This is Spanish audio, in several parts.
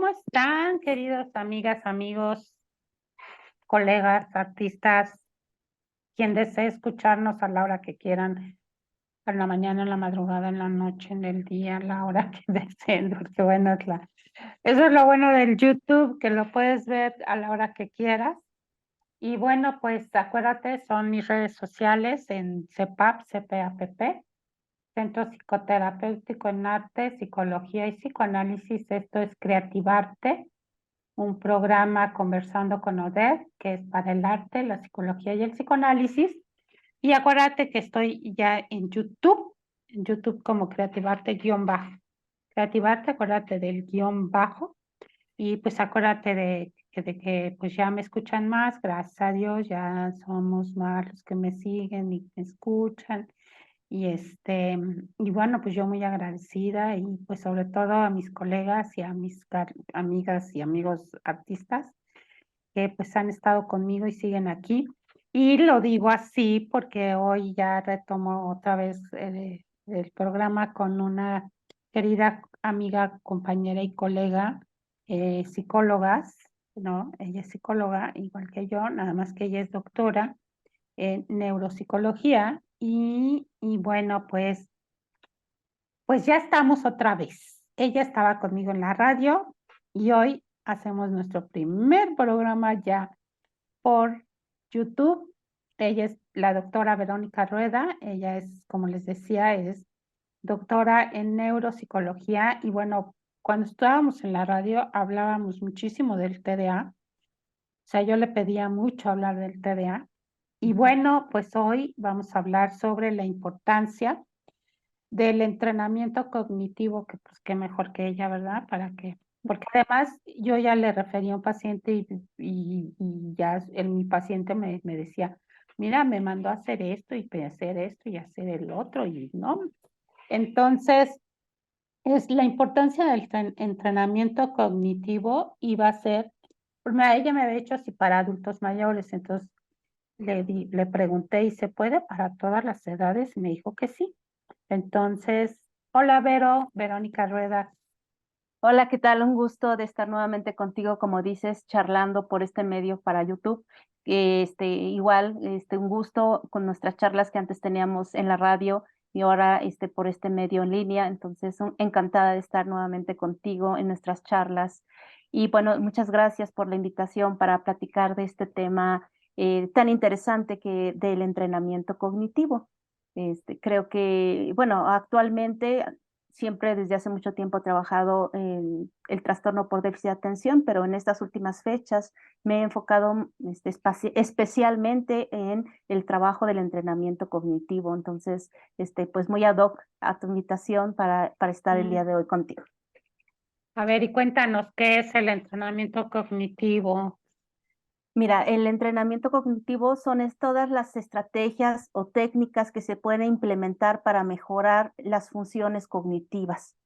¿Cómo están, queridos amigas, amigos, colegas, artistas? Quien desee escucharnos a la hora que quieran, en la mañana, en la madrugada, en la noche, en el día, a la hora que deseen, porque bueno, eso es lo bueno del YouTube, que lo puedes ver a la hora que quieras. Y bueno, pues acuérdate, son mis redes sociales en CEPAP, CPAPP, Centro Psicoterapéutico en Arte, Psicología y Psicoanálisis. Esto es Creativarte, un programa Conversando con Odette, que es para el arte, la psicología y el psicoanálisis. Y acuérdate que estoy ya en YouTube como Creativarte guión bajo. Creativarte, acuérdate del guión bajo. Y pues acuérdate de que pues ya me escuchan más, gracias a Dios, ya somos más los que me siguen y me escuchan. Y bueno, pues yo muy agradecida y pues sobre todo a mis colegas y a mis amigas y amigos artistas que pues han estado conmigo y siguen aquí. Y lo digo así porque hoy ya retomo otra vez el programa con una querida amiga, compañera y colega, psicólogas, ¿no? Ella es psicóloga igual que yo, nada más que ella es doctora en neuropsicología y bueno, pues ya estamos otra vez. Ella estaba conmigo en la radio y hoy hacemos nuestro primer programa ya por YouTube. Ella es la doctora Verónica Rueda. Ella es, como les decía, es doctora en neuropsicología. Y bueno, cuando estábamos en la radio hablábamos muchísimo del TDA. O sea, yo le pedía mucho hablar del TDA. Y bueno, pues hoy vamos a hablar sobre la importancia del entrenamiento cognitivo, que pues qué mejor que ella, ¿verdad? Porque además yo ya le refería a un paciente y ya mi paciente me decía, mira, me mandó a hacer esto y hacer esto y hacer el otro y no. Entonces, es la importancia del entrenamiento cognitivo y va a ser, pues mira, ella me había dicho así para adultos mayores, entonces le pregunté, ¿y se puede para todas las edades? Y me dijo que sí. Entonces, hola Vero, Verónica Rueda. Hola, ¿qué tal? Un gusto de estar nuevamente contigo, como dices, charlando por este medio para YouTube. Igual, un gusto con nuestras charlas que antes teníamos en la radio y ahora por este medio en línea. Entonces, encantada de estar nuevamente contigo en nuestras charlas. Y bueno, muchas gracias por la invitación para platicar de este tema tan interesante que del entrenamiento cognitivo. Creo que, bueno, actualmente siempre desde hace mucho tiempo he trabajado en el trastorno por déficit de atención, pero en estas últimas fechas me he enfocado especialmente en el trabajo del entrenamiento cognitivo. Entonces, pues muy ad hoc a tu invitación para estar el Mm, día de hoy contigo. A ver, y cuéntanos, ¿qué es el entrenamiento cognitivo? Mira, el entrenamiento cognitivo son todas las estrategias o técnicas que se pueden implementar para mejorar las funciones cognitivas.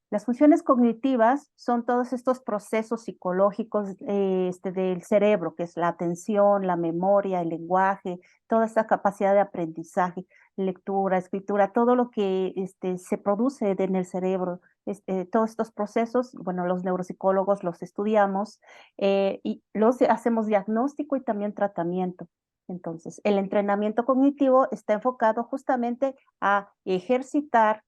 Las funciones cognitivas son todos estos procesos psicológicos del cerebro, que es la atención, la memoria, el lenguaje, toda esta capacidad de aprendizaje, lectura, escritura, todo lo que se produce en el cerebro. Todos estos procesos, bueno, los neuropsicólogos los estudiamos y los hacemos diagnóstico y también tratamiento. Entonces, el entrenamiento cognitivo está enfocado justamente a ejercitar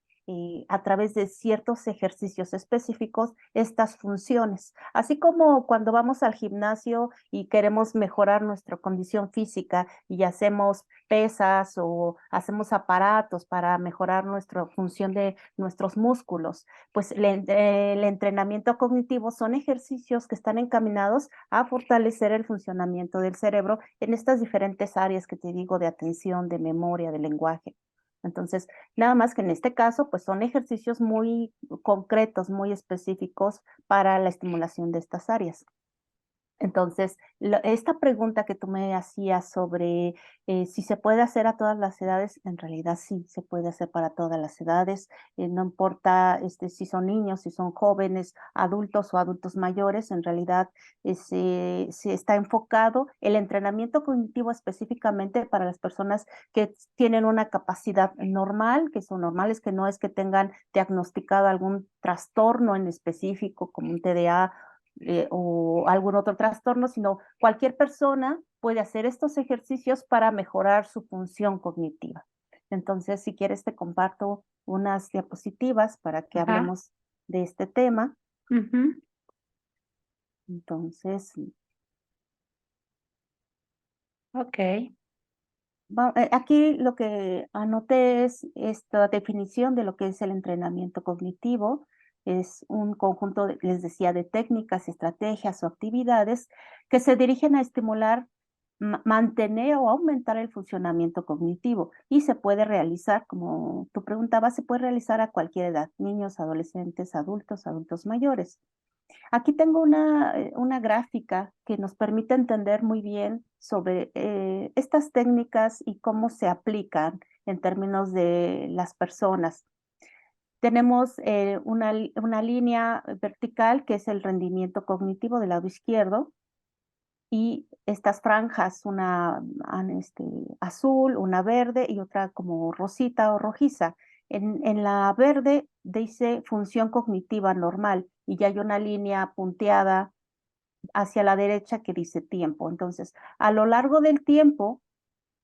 a través de ciertos ejercicios específicos estas funciones. Así como cuando vamos al gimnasio y queremos mejorar nuestra condición física y hacemos pesas o hacemos aparatos para mejorar nuestra función de nuestros músculos, pues el entrenamiento cognitivo son ejercicios que están encaminados a fortalecer el funcionamiento del cerebro en estas diferentes áreas que te digo de atención, de memoria, de lenguaje. Entonces, nada más que en este caso, pues son ejercicios muy concretos, muy específicos para la estimulación de estas áreas. Entonces, esta pregunta que tú me hacías sobre si se puede hacer a todas las edades, en realidad sí, se puede hacer para todas las edades, no importa si son niños, si son jóvenes, adultos o adultos mayores, en realidad se está enfocado el entrenamiento cognitivo específicamente para las personas que tienen una capacidad normal, que son normales, que no es que tengan diagnosticado algún trastorno en específico como un TDA o algún otro trastorno, sino cualquier persona puede hacer estos ejercicios para mejorar su función cognitiva. Entonces, si quieres, te comparto unas diapositivas para que Ajá. hablemos de este tema. Ujú. Entonces, Ok. aquí lo que anoté es esta definición de lo que es el entrenamiento cognitivo. Es un conjunto, les decía, de técnicas, estrategias o actividades que se dirigen a estimular, mantener o aumentar el funcionamiento cognitivo y se puede realizar, como tú preguntabas, se puede realizar a cualquier edad, niños, adolescentes, adultos, adultos mayores. Aquí tengo una gráfica que nos permite entender muy bien sobre estas técnicas y cómo se aplican en términos de las personas. Tenemos una línea vertical que es el rendimiento cognitivo del lado izquierdo y estas franjas, una azul, una verde y otra como rosita o rojiza. En la verde dice función cognitiva normal y ya hay una línea punteada hacia la derecha que dice tiempo. Entonces, a lo largo del tiempo,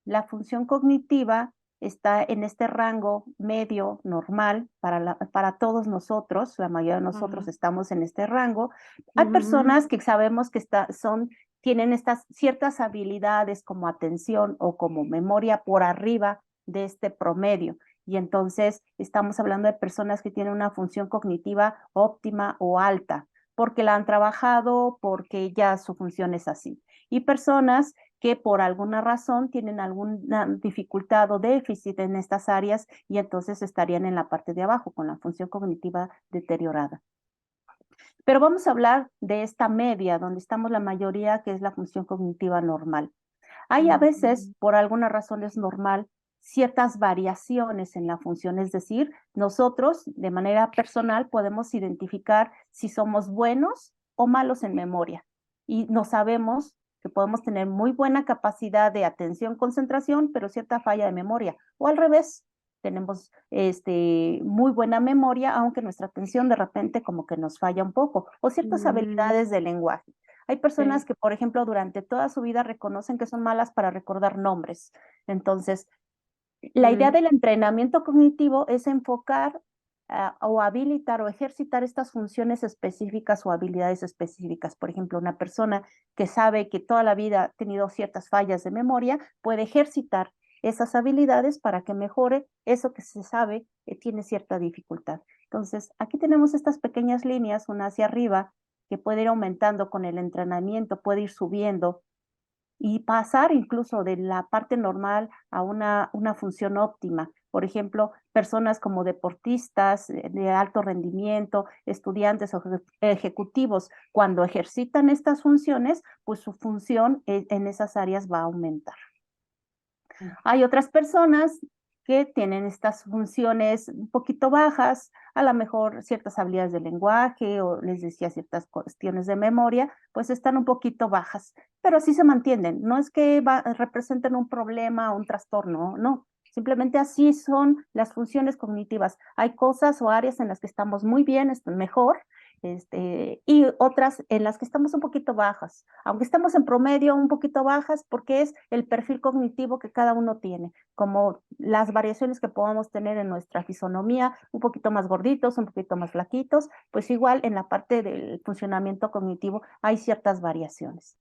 la función cognitiva está en este rango medio normal para todos nosotros, la mayoría de nosotros Ujú. estamos en este rango. Hay Ujú. personas que sabemos que tienen estas ciertas habilidades como atención o como memoria por arriba de este promedio. Y entonces estamos hablando de personas que tienen una función cognitiva óptima o alta, porque la han trabajado, porque ya su función es así. Y personas que por alguna razón tienen alguna dificultad o déficit en estas áreas y entonces estarían en la parte de abajo con la función cognitiva deteriorada. Pero vamos a hablar de esta media, donde estamos la mayoría, que es la función cognitiva normal. Hay a veces, Ujú. por alguna razón es normal, ciertas variaciones en la función, es decir, nosotros de manera personal podemos identificar si somos buenos o malos en memoria y no sabemos que podemos tener muy buena capacidad de atención, concentración, pero cierta falla de memoria, o al revés, tenemos muy buena memoria, aunque nuestra atención de repente como que nos falla un poco, o ciertas Mm, habilidades de lenguaje. Hay personas sí. que, por ejemplo, durante toda su vida reconocen que son malas para recordar nombres. Entonces, la idea Mm, del entrenamiento cognitivo es enfocar o habilitar o ejercitar estas funciones específicas o habilidades específicas. Por ejemplo, una persona que sabe que toda la vida ha tenido ciertas fallas de memoria puede ejercitar esas habilidades para que mejore eso que se sabe que tiene cierta dificultad. Entonces, aquí tenemos estas pequeñas líneas, una hacia arriba, que puede ir aumentando con el entrenamiento, puede ir subiendo y pasar incluso de la parte normal a una función óptima. Por ejemplo, personas como deportistas de alto rendimiento, estudiantes o ejecutivos, cuando ejercitan estas funciones, pues su función en esas áreas va a aumentar. Hay otras personas que tienen estas funciones un poquito bajas, a lo mejor ciertas habilidades de lenguaje o les decía ciertas cuestiones de memoria, pues están un poquito bajas, pero así se mantienen. No es que representen un problema o un trastorno, no. Simplemente así son las funciones cognitivas. Hay cosas o áreas en las que estamos muy bien, mejor, y otras en las que estamos un poquito bajas, aunque estamos en promedio un poquito bajas, porque es el perfil cognitivo que cada uno tiene, como las variaciones que podamos tener en nuestra fisonomía, un poquito más gorditos, un poquito más flaquitos, pues igual en la parte del funcionamiento cognitivo hay ciertas variaciones.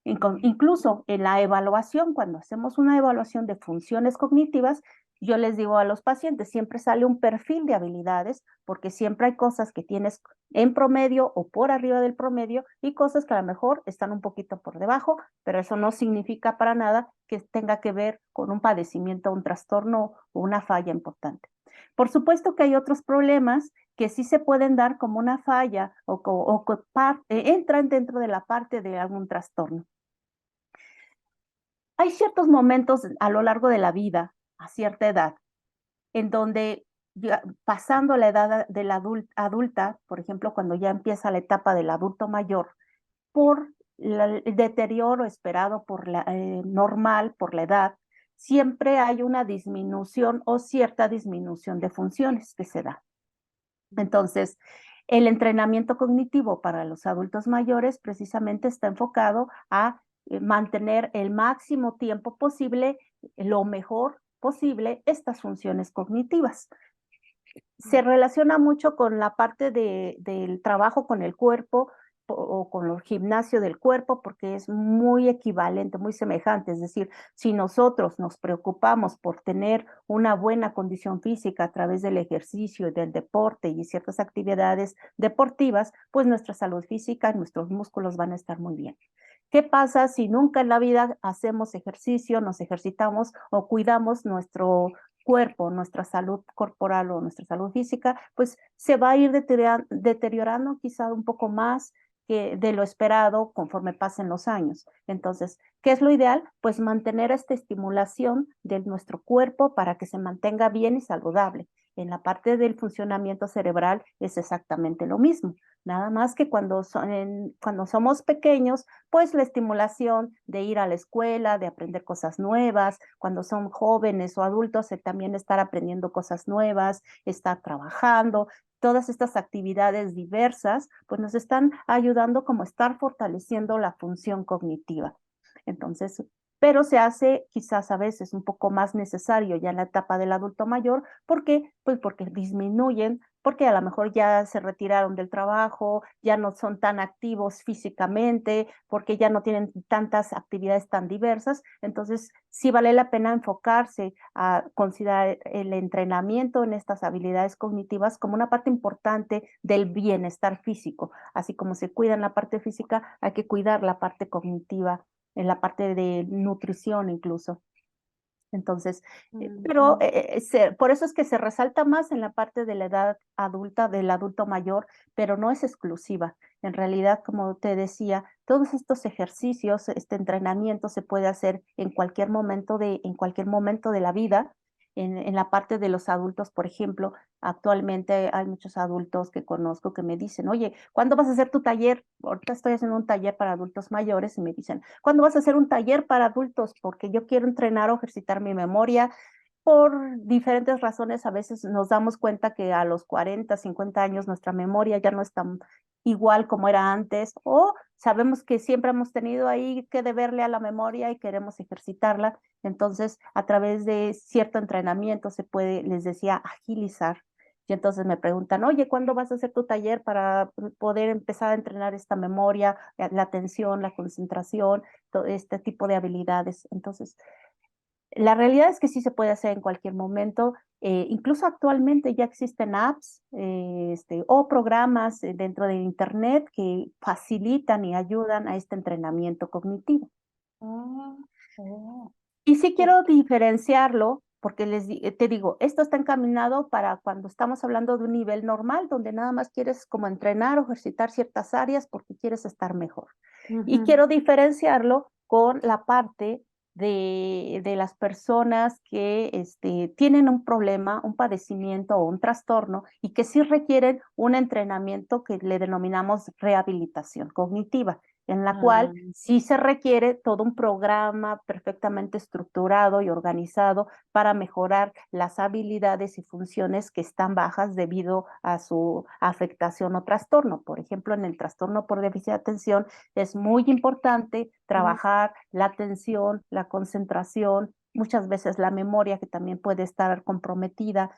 Incluso en la evaluación, cuando hacemos una evaluación de funciones cognitivas, yo les digo a los pacientes, siempre sale un perfil de habilidades, porque siempre hay cosas que tienes en promedio o por arriba del promedio y cosas que a lo mejor están un poquito por debajo, pero eso no significa para nada que tenga que ver con un padecimiento, un trastorno o una falla importante. Por supuesto que hay otros problemas que sí se pueden dar como una falla o que entran dentro de la parte de algún trastorno. Hay ciertos momentos a lo largo de la vida, a cierta edad, en donde pasando la edad de la adulta, por ejemplo, cuando ya empieza la etapa del adulto mayor, por el deterioro esperado por la normal, por la edad, siempre hay una disminución o cierta disminución de funciones que se da. Entonces, El entrenamiento cognitivo para los adultos mayores precisamente está enfocado a mantener el máximo tiempo posible, lo mejor posible, estas funciones cognitivas. Se relaciona mucho con la parte del trabajo con el cuerpo o con el gimnasio del cuerpo, porque es muy equivalente, muy semejante. Es decir, si nosotros nos preocupamos por tener una buena condición física a través del ejercicio y del deporte y ciertas actividades deportivas, pues nuestra salud física, nuestros músculos van a estar muy bien. ¿Qué pasa si nunca en la vida hacemos ejercicio, nos ejercitamos o cuidamos nuestro cuerpo, nuestra salud corporal o nuestra salud física? Pues se va a ir deteriorando quizá un poco más que de lo esperado conforme pasen los años. Entonces, ¿qué es lo ideal? Pues mantener esta estimulación de nuestro cuerpo para que se mantenga bien y saludable. En la parte del funcionamiento cerebral es exactamente lo mismo. Nada más que cuando somos pequeños, pues la estimulación de ir a la escuela, de aprender cosas nuevas, cuando son jóvenes o adultos, también estar aprendiendo cosas nuevas, estar trabajando, todas estas actividades diversas, pues nos están ayudando como a estar fortaleciendo la función cognitiva. Entonces, pero se hace quizás a veces un poco más necesario ya en la etapa del adulto mayor. ¿Por qué? Pues porque disminuyen, porque a lo mejor ya se retiraron del trabajo, ya no son tan activos físicamente, porque ya no tienen tantas actividades tan diversas. Entonces, sí vale la pena enfocarse a considerar el entrenamiento en estas habilidades cognitivas como una parte importante del bienestar físico. Así como se cuida en la parte física, hay que cuidar la parte cognitiva, en la parte de nutrición incluso. Entonces, pero por eso es que se resalta más en la parte de la edad adulta, del adulto mayor, pero no es exclusiva. En realidad, como te decía, todos estos ejercicios, este entrenamiento se puede hacer en cualquier momento de la vida. En la parte de los adultos, por ejemplo, actualmente hay muchos adultos que conozco que me dicen, oye, ¿cuándo vas a hacer tu taller? Ahorita estoy haciendo un taller para adultos mayores y me dicen, ¿cuándo vas a hacer un taller para adultos? Porque yo quiero entrenar o ejercitar mi memoria. Por diferentes razones, a veces nos damos cuenta que a los 40, 50 años nuestra memoria ya no es tan igual como era antes, o sabemos que siempre hemos tenido ahí que deberle a la memoria y queremos ejercitarla. Entonces, a través de cierto entrenamiento se puede, les decía, agilizar. Y entonces me preguntan, oye, ¿cuándo vas a hacer tu taller para poder empezar a entrenar esta memoria, la atención, la concentración, todo este tipo de habilidades? Entonces, la realidad es que sí se puede hacer en cualquier momento. Incluso actualmente ya existen apps o programas dentro de Internet que facilitan y ayudan a este entrenamiento cognitivo. Ah, oh, Y sí oh, quiero diferenciarlo, porque te digo, esto está encaminado para cuando estamos hablando de un nivel normal, donde nada más quieres como entrenar o ejercitar ciertas áreas porque quieres estar mejor. Y ujú. quiero diferenciarlo con la parte de las personas que tienen un problema, un padecimiento o un trastorno y que sí requieren un entrenamiento que le denominamos rehabilitación cognitiva, en la Ah, cual sí se requiere todo un programa perfectamente estructurado y organizado para mejorar las habilidades y funciones que están bajas debido a su afectación o trastorno. Por ejemplo, en el trastorno por déficit de atención es muy importante mm, trabajar la atención, la concentración, muchas veces la memoria, que también puede estar comprometida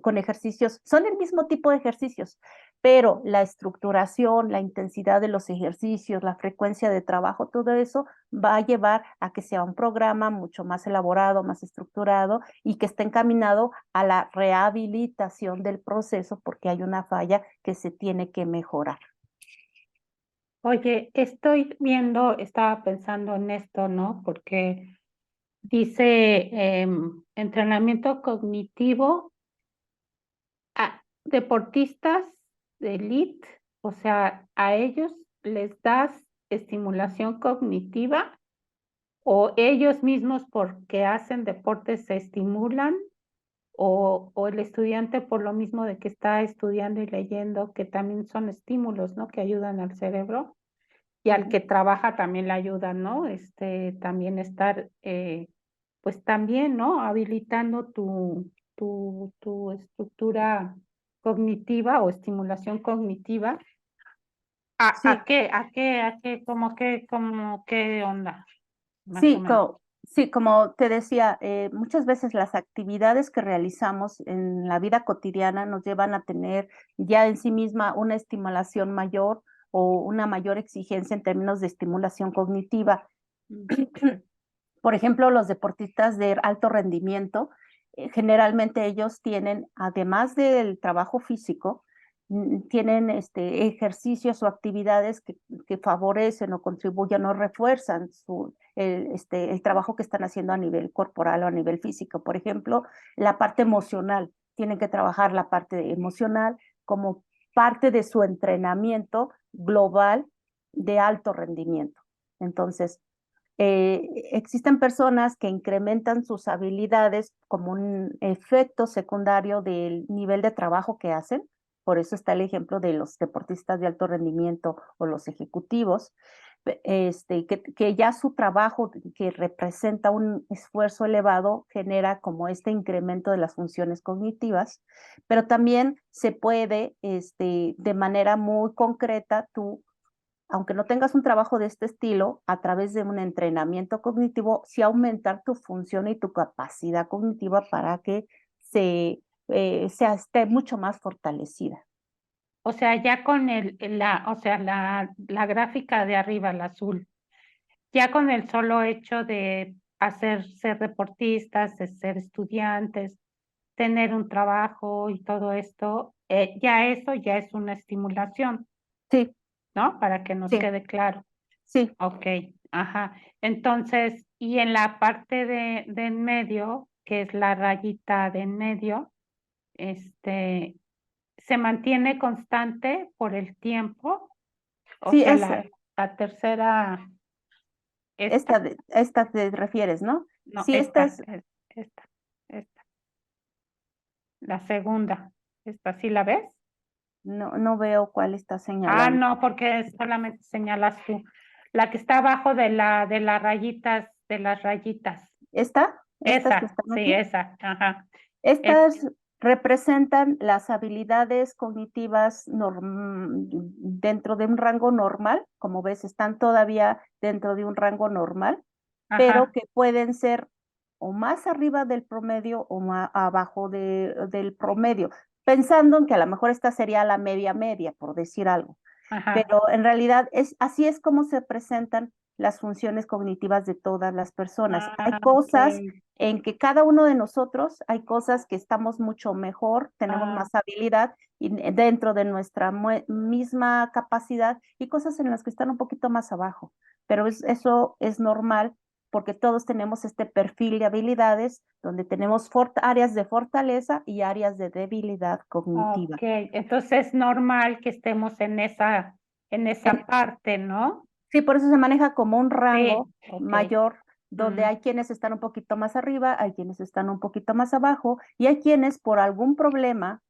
con ejercicios. Son el mismo tipo de ejercicios, pero la estructuración, la intensidad de los ejercicios, la frecuencia de trabajo, todo eso va a llevar a que sea un programa mucho más elaborado, más estructurado y que esté encaminado a la rehabilitación del proceso porque hay una falla que se tiene que mejorar. Oye, estoy viendo, estaba pensando en esto, ¿no? Porque dice entrenamiento cognitivo a deportistas de elite, o sea, a ellos les das estimulación cognitiva o ellos mismos porque hacen deporte se estimulan o el estudiante por lo mismo de que está estudiando y leyendo, que también son estímulos, ¿no? Que ayudan al cerebro y al que trabaja también le ayudan, ¿no? También estar, pues también, ¿no? Habilitando tu estructura cognitiva o estimulación cognitiva, Sí, como qué onda, más o sí, menos? sí, como te decía, muchas veces las actividades que realizamos en la vida cotidiana nos llevan a tener ya en sí misma una estimulación mayor o una mayor exigencia en términos de estimulación cognitiva. Mm. Por ejemplo, los deportistas de alto rendimiento, generalmente ellos tienen, además del trabajo físico, tienen ejercicios o actividades que favorecen o contribuyen o refuerzan el trabajo que están haciendo a nivel corporal o a nivel físico. Por ejemplo, la parte emocional, tienen que trabajar la parte emocional como parte de su entrenamiento global de alto rendimiento. Entonces, existen personas que incrementan sus habilidades como un efecto secundario del nivel de trabajo que hacen. Por eso está el ejemplo de los deportistas de alto rendimiento o los ejecutivos, que ya su trabajo, que representa un esfuerzo elevado, genera como este incremento de las funciones cognitivas, pero también se puede, de manera muy concreta, tú aunque no tengas un trabajo de este estilo, a través de un entrenamiento cognitivo, sí aumentar tu función y tu capacidad cognitiva para que esté mucho más fortalecida. O sea, ya con la gráfica de arriba, el azul, ya con el solo hecho de ser deportistas, de ser estudiantes, tener un trabajo y todo esto, ya eso ya es una estimulación, Sí, ¿no? Para que nos sí, quede claro. sí, Ok, ajá. Entonces, y en la parte de en medio, que es la rayita de en medio, este, se mantiene constante por el tiempo, o sí, sea, la tercera, esta, esta te refieres, ¿no? no, Sí, esta, la segunda, esta, ¿sí la ves? no veo cuál está Ah, señalando. no, porque solamente señalas tú. La que está abajo de las rayitas, de las rayitas. Estas que Esa, están sí, aquí. esa, ajá. Es, Estas representan las habilidades cognitivas dentro de un rango normal, como ves, están todavía dentro de un rango normal, pero ajá, que pueden ser o más arriba del promedio o más abajo del promedio, pensando en que a lo mejor esta sería la media media, por decir algo, ajá. pero en realidad así es como se presentan las funciones cognitivas de todas las personas. Hay Ah, cosas ok. en que cada uno de nosotros, hay cosas que estamos mucho mejor, tenemos Ah, más habilidad y dentro de nuestra misma capacidad y cosas en las que están un poquito más abajo. Pero eso es normal porque todos tenemos este perfil de habilidades donde tenemos áreas de fortaleza y áreas de debilidad cognitiva. ok. Entonces es normal que estemos en esa En- parte, ¿no? Sí, por eso se maneja como un Sí, rango ok. mayor, donde Mm, hay quienes están un poquito más arriba, hay quienes están un poquito más abajo, y hay quienes por algún problema,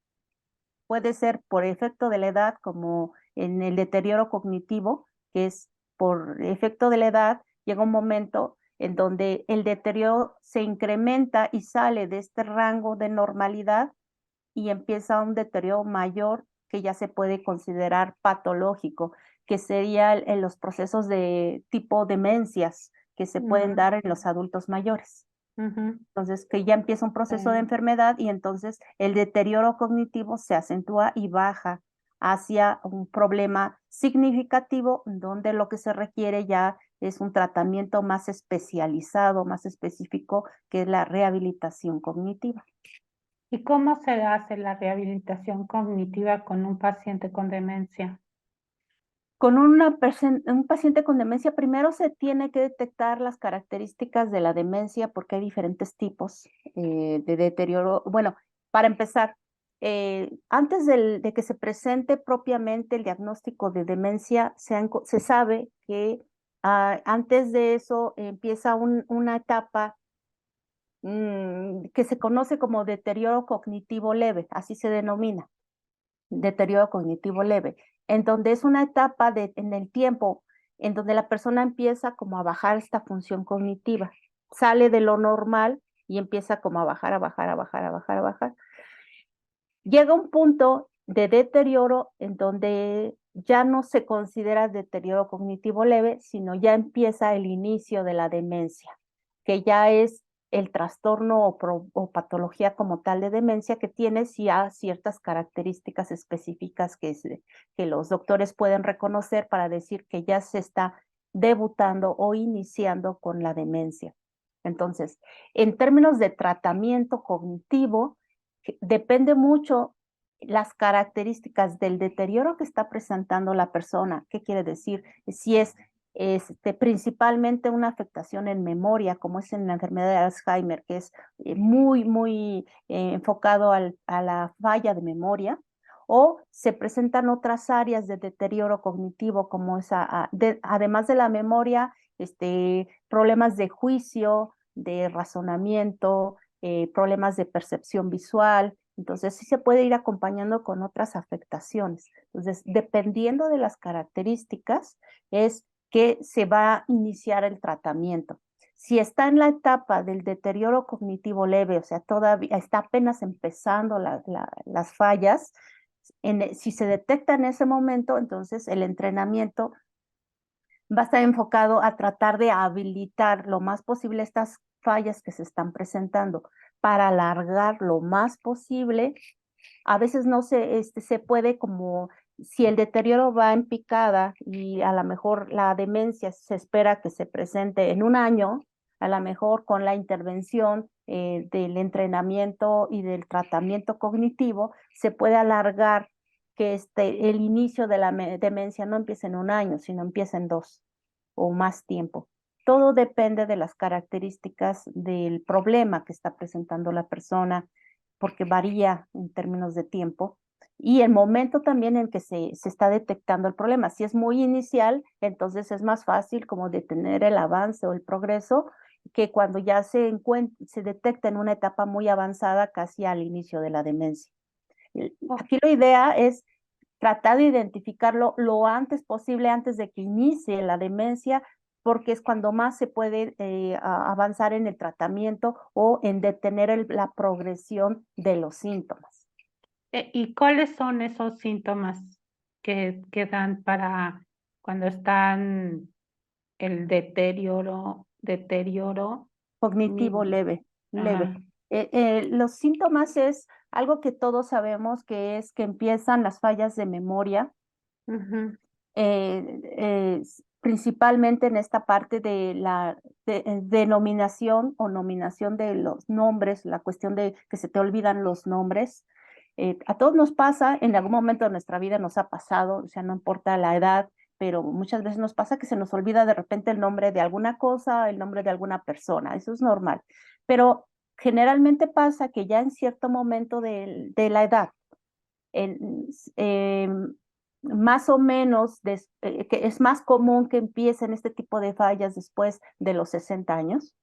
puede ser por efecto de la edad, como en el deterioro cognitivo, que es por efecto de la edad, llega un momento en donde el deterioro se incrementa y sale de este rango de normalidad y empieza un deterioro mayor que ya se puede considerar patológico, que sería en los procesos de tipo demencias que se pueden mm, dar en los adultos mayores. ujú. Entonces, que ya empieza un proceso de Ok. enfermedad y entonces el deterioro cognitivo se acentúa y baja hacia un problema significativo donde lo que se requiere ya es un tratamiento más especializado, más específico, que es la rehabilitación cognitiva. ¿Y cómo se hace la rehabilitación cognitiva con un paciente con demencia? Con un paciente con demencia, primero se tiene que detectar las características de la demencia porque hay diferentes tipos de deterioro. Bueno, para empezar, antes de que se presente propiamente el diagnóstico de demencia, se sabe que antes de eso empieza una etapa que se conoce como deterioro cognitivo leve, así se denomina deterioro cognitivo leve, en donde es una etapa en el tiempo en donde la persona empieza como a bajar esta función cognitiva, sale de lo normal y empieza como a bajar, a bajar, a bajar, a bajar, a bajar. llega un punto de deterioro en donde ya no se considera deterioro cognitivo leve, sino ya empieza el inicio de la demencia, que ya es el trastorno o patología como tal de demencia que tiene ya ciertas características específicas que los doctores pueden reconocer para decir que ya se está debutando o iniciando con la demencia. Entonces, en términos de tratamiento cognitivo, depende mucho las características del deterioro que está presentando la persona. ¿Qué quiere decir? Si es principalmente una afectación en memoria, como es en la enfermedad de Alzheimer, que es muy enfocado a la falla de memoria, o se presentan otras áreas de deterioro cognitivo, como además de la memoria, problemas de juicio, de razonamiento, problemas de percepción visual. Entonces, sí se puede ir acompañando con otras afectaciones. Entonces, dependiendo de las características, es que se va a iniciar el tratamiento. Si está en la etapa del deterioro cognitivo leve, o sea, todavía está apenas empezando las fallas, si se detecta en ese momento, entonces el entrenamiento va a estar enfocado a tratar de habilitar lo más posible estas fallas que se están presentando para alargar lo más posible. A veces no se puede como si el deterioro va en picada y a lo mejor la demencia se espera que se presente en un año, a lo mejor con la intervención del entrenamiento y del tratamiento cognitivo, se puede alargar que el inicio de la demencia no empiece en un año, sino empiece en 2 o más tiempo. Todo depende de las características del problema que está presentando la persona, porque varía en términos de tiempo, y el momento también en que se está detectando el problema. Si es muy inicial, entonces es más fácil como detener el avance o el progreso que cuando ya se detecta en una etapa muy avanzada, casi al inicio de la demencia. Aquí la idea es tratar de identificarlo lo antes posible, antes de que inicie la demencia, porque es cuando más se puede avanzar en el tratamiento o en detener la progresión de los síntomas. ¿Y cuáles son esos síntomas que dan para cuando están el deterioro? Cognitivo mi- leve. Ajá. Los síntomas es algo que todos sabemos que es que empiezan las fallas de memoria, Ujú, principalmente en esta parte de la denominación o nominación de los nombres, la cuestión de que se te olvidan los nombres. A todos nos pasa, en algún momento de nuestra vida nos ha pasado, o sea, no importa la edad, pero muchas veces nos pasa que se nos olvida de repente el nombre de alguna cosa, el nombre de alguna persona, eso es normal. Pero generalmente pasa que ya en cierto momento de la edad, en, eh, más o menos, que es más común que empiecen este tipo de fallas después de los 60 años,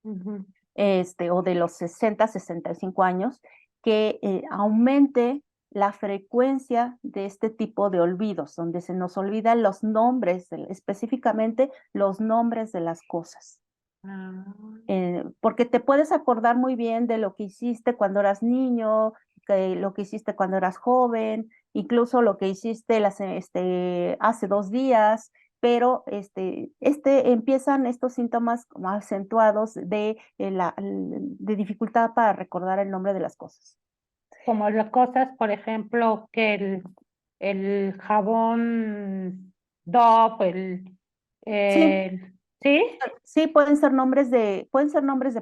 ujú. o de los 65 años, que aumente la frecuencia de este tipo de olvidos, donde se nos olvidan los nombres, específicamente los nombres de las cosas. Ah, Porque te puedes acordar muy bien de lo que hiciste cuando eras niño, lo que hiciste cuando eras joven, incluso lo que hiciste hace 2 días, pero empiezan estos síntomas como acentuados de dificultad para recordar el nombre de las cosas. como las cosas, por ejemplo, que el jabón Dove, Sí, ¿sí? sí, pueden ser nombres de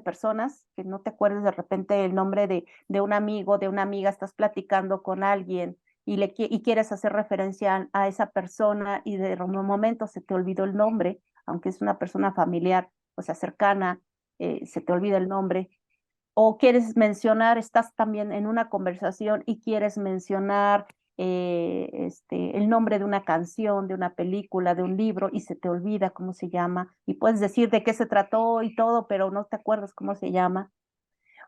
personas que no te acuerdes de repente el nombre de un amigo, de una amiga, estás platicando con alguien y quieres hacer referencia a esa persona y de un momento se te olvidó el nombre, aunque es una persona familiar, o sea, cercana, se te olvida el nombre. O quieres mencionar, estás también en una conversación y quieres mencionar el nombre de una canción, de una película, de un libro y se te olvida cómo se llama y puedes decir de qué se trató y todo, pero no te acuerdas cómo se llama.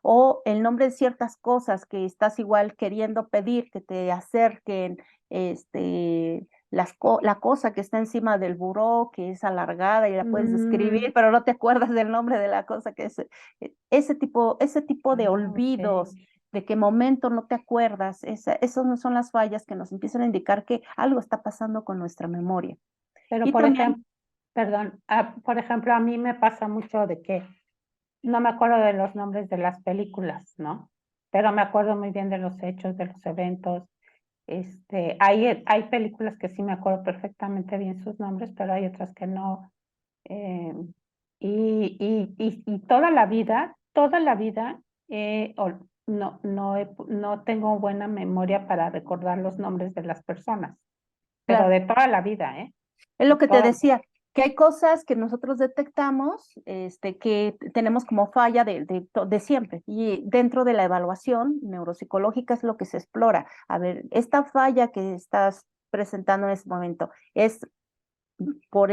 O el nombre de ciertas cosas que estás igual queriendo pedir que te acerquen, la cosa que está encima del buró, que es alargada y la puedes Mm, escribir, pero no te acuerdas del nombre de la cosa que es. Ese tipo de ah, ok. olvidos, de qué momento no te acuerdas. Esas no son las fallas que nos empiezan a indicar que algo está pasando con nuestra memoria. Pero Y por también, ejemplo, perdón, por ejemplo, a mí me pasa mucho de que no me acuerdo de los nombres de las películas, ¿no? Pero me acuerdo muy bien de los hechos, de los eventos. Hay películas que sí me acuerdo perfectamente bien sus nombres, pero hay otras que no. Eh, y toda la vida, no tengo buena memoria para recordar los nombres de las personas, pero claro, de toda la vida, ¿eh? es De lo que te toda. decía, que hay cosas que nosotros detectamos, que tenemos como falla de siempre. Y dentro de la evaluación neuropsicológica es lo que se explora. A ver, esta falla que estás presentando en este momento, ¿es por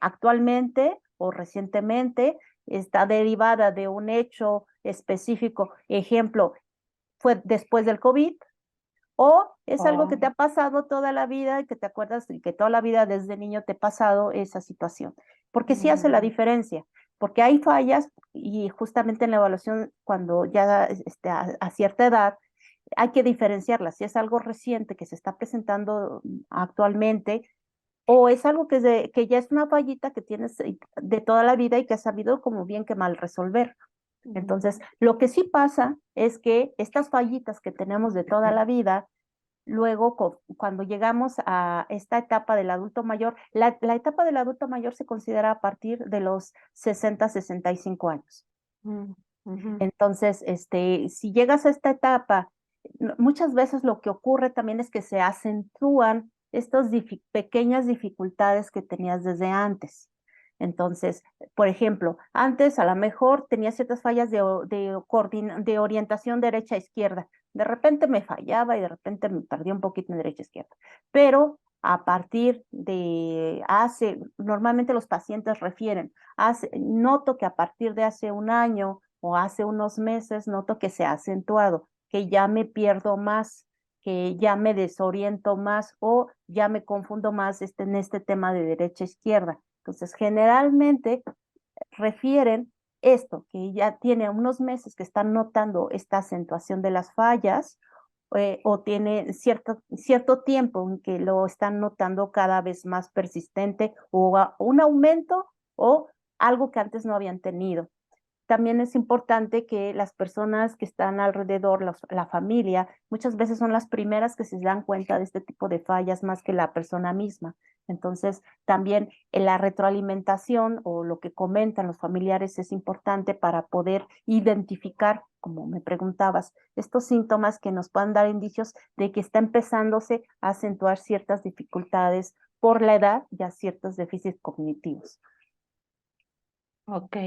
actualmente o recientemente, está derivada de un hecho específico? Ejemplo, fue después del COVID, o es algo que te Oh, ha pasado toda la vida y que te acuerdas y que toda la vida desde niño te ha pasado esa situación. Porque sí hace la mm, diferencia, porque hay fallas y justamente en la evaluación, cuando ya a cierta edad, hay que diferenciarlas. Si es algo reciente que se está presentando actualmente, o es algo que ya es una fallita que tienes de toda la vida y que has sabido como bien que mal resolver. Entonces, mm, lo que sí pasa es que estas fallitas que tenemos de toda la vida, luego cuando llegamos a esta etapa del adulto mayor, la etapa del adulto mayor se considera a partir de los 60, 65 años. mm, ujú. Entonces, si llegas a esta etapa, muchas veces lo que ocurre también es que se acentúan estas pequeñas dificultades que tenías desde antes. Entonces, por ejemplo, antes a lo mejor tenía ciertas fallas de orientación derecha-izquierda. De repente me fallaba y de repente me perdí un poquito en derecha-izquierda. Pero a partir normalmente los pacientes refieren, noto que a partir de hace un año o hace unos meses, noto que se ha acentuado, que ya me pierdo más, que ya me desoriento más o ya me confundo más en este tema de derecha-izquierda. Entonces, generalmente refieren esto, que ya tiene unos meses que están notando esta acentuación de las fallas, o tiene cierto tiempo en que lo están notando cada vez más persistente, o un aumento o algo que antes no habían tenido. También es importante que las personas que están alrededor, la familia, muchas veces son las primeras que se dan cuenta de este tipo de fallas más que la persona misma. Entonces, también en la retroalimentación o lo que comentan los familiares es importante para poder identificar, como me preguntabas, estos síntomas que nos puedan dar indicios de que está empezándose a acentuar ciertas dificultades por la edad y a ciertos déficits cognitivos. Ok.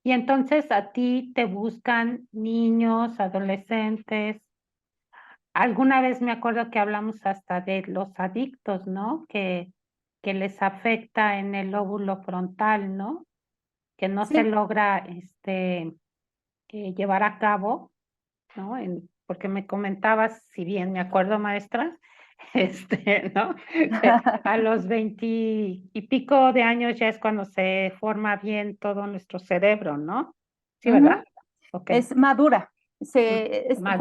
Y entonces a ti te buscan niños, adolescentes. Alguna vez me acuerdo que hablamos hasta de los adictos, ¿no? Que les afecta en el lóbulo frontal, ¿no? Que no se Sí. logra llevar a cabo, ¿no? Porque me comentabas, si bien me acuerdo, maestra, ¿no? Que a los 20 y pico de años ya es cuando se forma bien todo nuestro cerebro, ¿no? Sí, ¿verdad? Ujú. Ok. Es madura, Madura.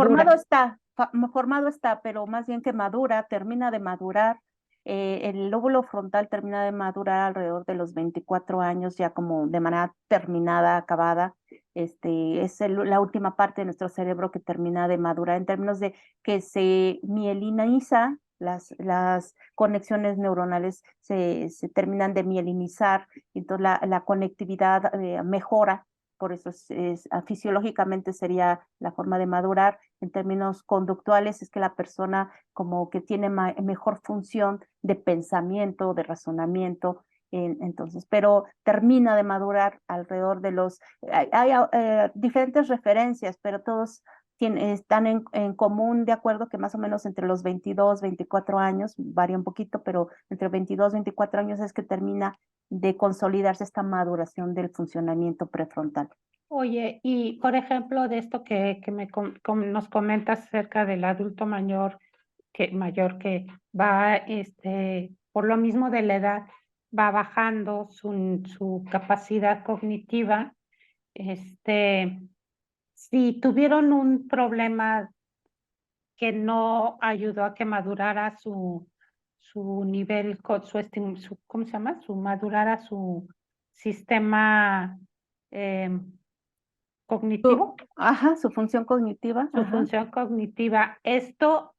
formado está, pero más bien que madura, termina de madurar. El lóbulo frontal termina de madurar alrededor de los 24 años, ya como de manera terminada, acabada. Es la última parte de nuestro cerebro que termina de madurar en términos de que se mieliniza, las conexiones neuronales se terminan de mielinizar, entonces la conectividad mejora. Por eso fisiológicamente sería la forma de madurar. En términos conductuales es que la persona como que tiene mejor función de pensamiento, de razonamiento. Entonces, pero termina de madurar alrededor de hay diferentes referencias, pero todos están en común, de acuerdo, que más o menos entre los 22, 24 años, varía un poquito, pero entre 22, 24 años es que termina de consolidarse esta maduración del funcionamiento prefrontal. Oye, y por ejemplo, de esto que nos comentas acerca del adulto mayor que va, por lo mismo de la edad, va bajando su capacidad cognitiva, este, si tuvieron un problema que no ayudó a que madurara su nivel, ¿cómo se llama? Madurara su sistema cognitivo, Ajá, su función cognitiva, su ajá. función cognitiva. Esto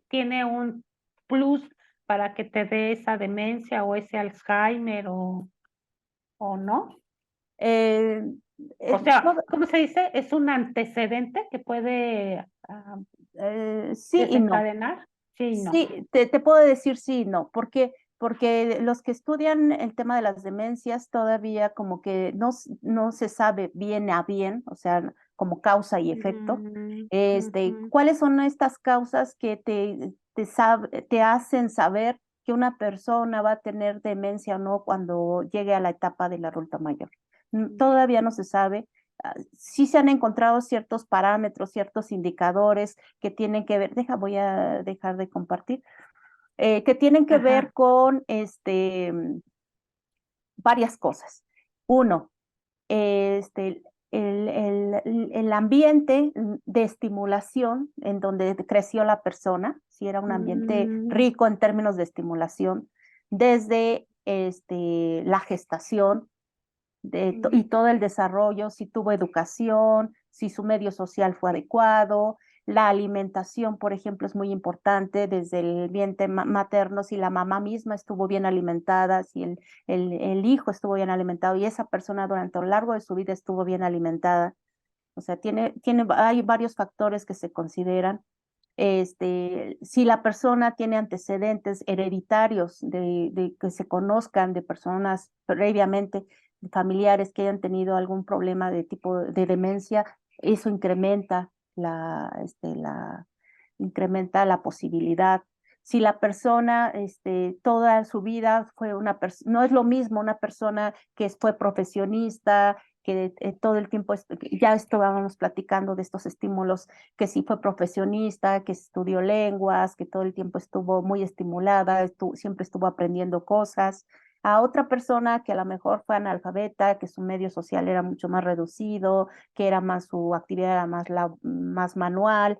tiene un plus para que te dé esa demencia o ese Alzheimer o no. Eh, O sea, todo- ¿cómo se dice? Es un antecedente que puede sí y no. desencadenar. Sí y no. Sí, te puedo decir sí y no, porque los que estudian el tema de las demencias todavía como que no se sabe bien a bien, o sea, como causa y efecto. Ujú. ¿Cuáles son estas causas que te hacen saber que una persona va a tener demencia o no cuando llegue a la etapa del adulto mayor? Todavía no se sabe. Sí se han encontrado ciertos parámetros, ciertos indicadores que tienen que ver, voy a dejar de compartir, que tienen que ver Ajá. con varias cosas. Uno, el ambiente de estimulación en donde creció la persona, si era un ambiente Mm, rico en términos de estimulación, desde la gestación, y todo el desarrollo, si tuvo educación, si su medio social fue adecuado, la alimentación, por ejemplo, es muy importante desde el vientre materno, si la mamá misma estuvo bien alimentada, si el hijo estuvo bien alimentado y esa persona durante lo largo de su vida estuvo bien alimentada. O sea, hay varios factores que se consideran. Si la persona tiene antecedentes hereditarios de que se conozcan de personas previamente, familiares que hayan tenido algún problema de tipo de demencia, eso incrementa la posibilidad. Si la persona toda su vida fue no es lo mismo una persona que fue profesionista, que todo el tiempo, ya estábamos platicando de estos estímulos, que sí fue profesionista, que estudió lenguas, que todo el tiempo estuvo muy estimulada, siempre estuvo aprendiendo cosas, a otra persona que a lo mejor fue analfabeta, que su medio social era mucho más reducido, que era más su actividad era más manual.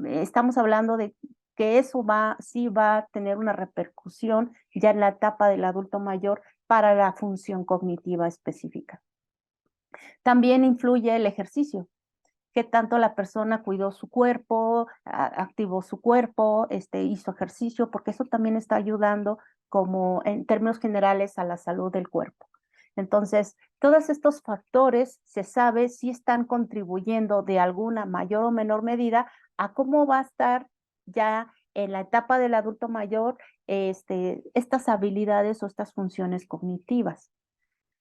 Estamos hablando de que eso sí va a tener una repercusión ya en la etapa del adulto mayor para la función cognitiva específica. También influye el ejercicio, qué tanto la persona cuidó su cuerpo, activó su cuerpo, hizo ejercicio, porque eso también está ayudando como en términos generales a la salud del cuerpo. Entonces, todos estos factores se sabe si están contribuyendo de alguna mayor o menor medida a cómo va a estar ya en la etapa del adulto mayor estas habilidades o estas funciones cognitivas.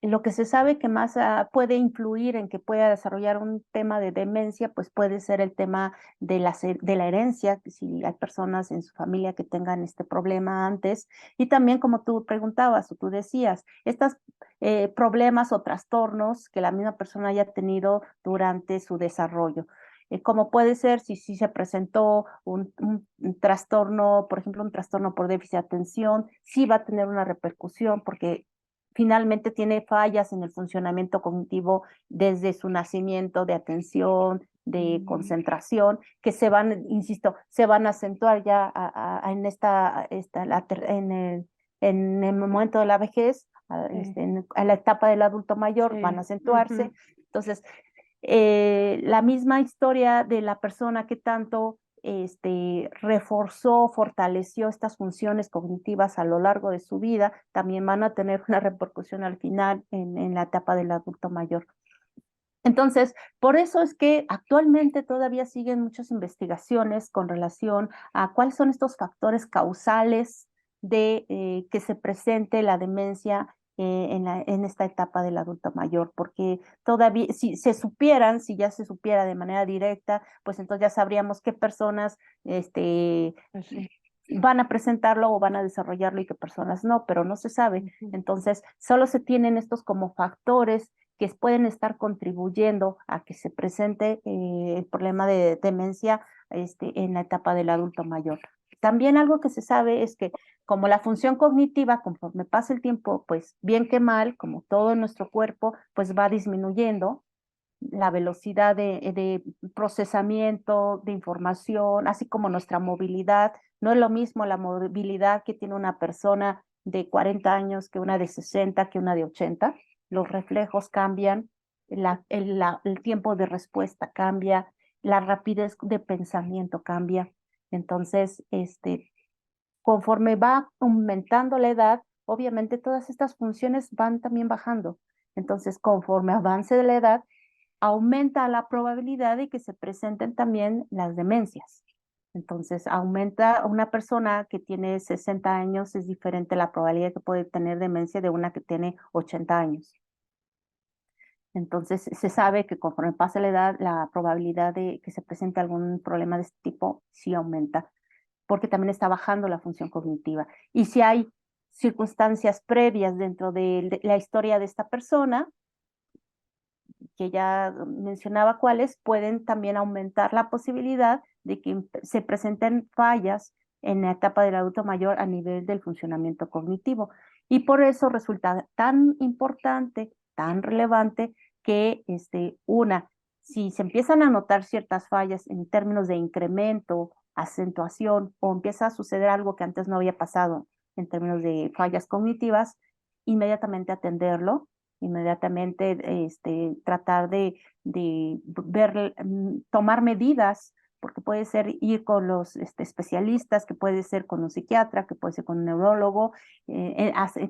Lo que se sabe que más puede influir en que pueda desarrollar un tema de demencia, pues puede ser el tema de la herencia, si hay personas en su familia que tengan este problema antes, y también como tú preguntabas o tú decías, estos problemas o trastornos que la misma persona haya tenido durante su desarrollo. Como puede ser si se presentó un trastorno, por ejemplo, un trastorno por déficit de atención, sí va a tener una repercusión porque finalmente tiene fallas en el funcionamiento cognitivo desde su nacimiento, de atención, de concentración, que insisto, se van a acentuar ya en el momento de la vejez, a la etapa del adulto mayor, van a sí. acentuarse. Ujú. Entonces, la misma historia de la persona que tanto reforzó, fortaleció estas funciones cognitivas a lo largo de su vida, también van a tener una repercusión al final en la etapa del adulto mayor. Entonces, por eso es que actualmente todavía siguen muchas investigaciones con relación a cuáles son estos factores causales de que se presente la demencia en esta etapa del adulto mayor, porque todavía, si ya se supiera de manera directa, pues entonces ya sabríamos qué personas Pues sí. van a presentarlo o van a desarrollarlo y qué personas no, pero no se sabe. Ujú. Entonces, solo se tienen estos como factores que pueden estar contribuyendo a que se presente el problema de demencia en la etapa del adulto mayor. También algo que se sabe es que como la función cognitiva, conforme pasa el tiempo, pues bien que mal, como todo en nuestro cuerpo, pues va disminuyendo. la velocidad de procesamiento de información, así como nuestra movilidad. No es lo mismo la movilidad que tiene una persona de 40 años que una de 60, que una de 80. Los reflejos cambian, el tiempo de respuesta cambia, la rapidez de pensamiento cambia. Entonces, conforme va aumentando la edad, obviamente todas estas funciones van también bajando. Entonces, conforme avance la edad, aumenta la probabilidad de que se presenten también las demencias. Entonces, aumenta una persona que tiene 60 años, es diferente la probabilidad que puede tener demencia de una que tiene 80 años. Entonces, se sabe que conforme pasa la edad, la probabilidad de que se presente algún problema de este tipo sí aumenta, porque también está bajando la función cognitiva. Y si hay circunstancias previas dentro de la historia de esta persona, que ya mencionaba cuáles, pueden también aumentar la posibilidad de que se presenten fallas en la etapa del adulto mayor a nivel del funcionamiento cognitivo. Y por eso resulta tan importante, tan relevante, que si se empiezan a notar ciertas fallas en términos de incremento, acentuación, o empieza a suceder algo que antes no había pasado en términos de fallas cognitivas, inmediatamente atenderlo, inmediatamente tratar de ver, tomar medidas, porque puede ser ir con los especialistas, que puede ser con un psiquiatra, que puede ser con un neurólogo,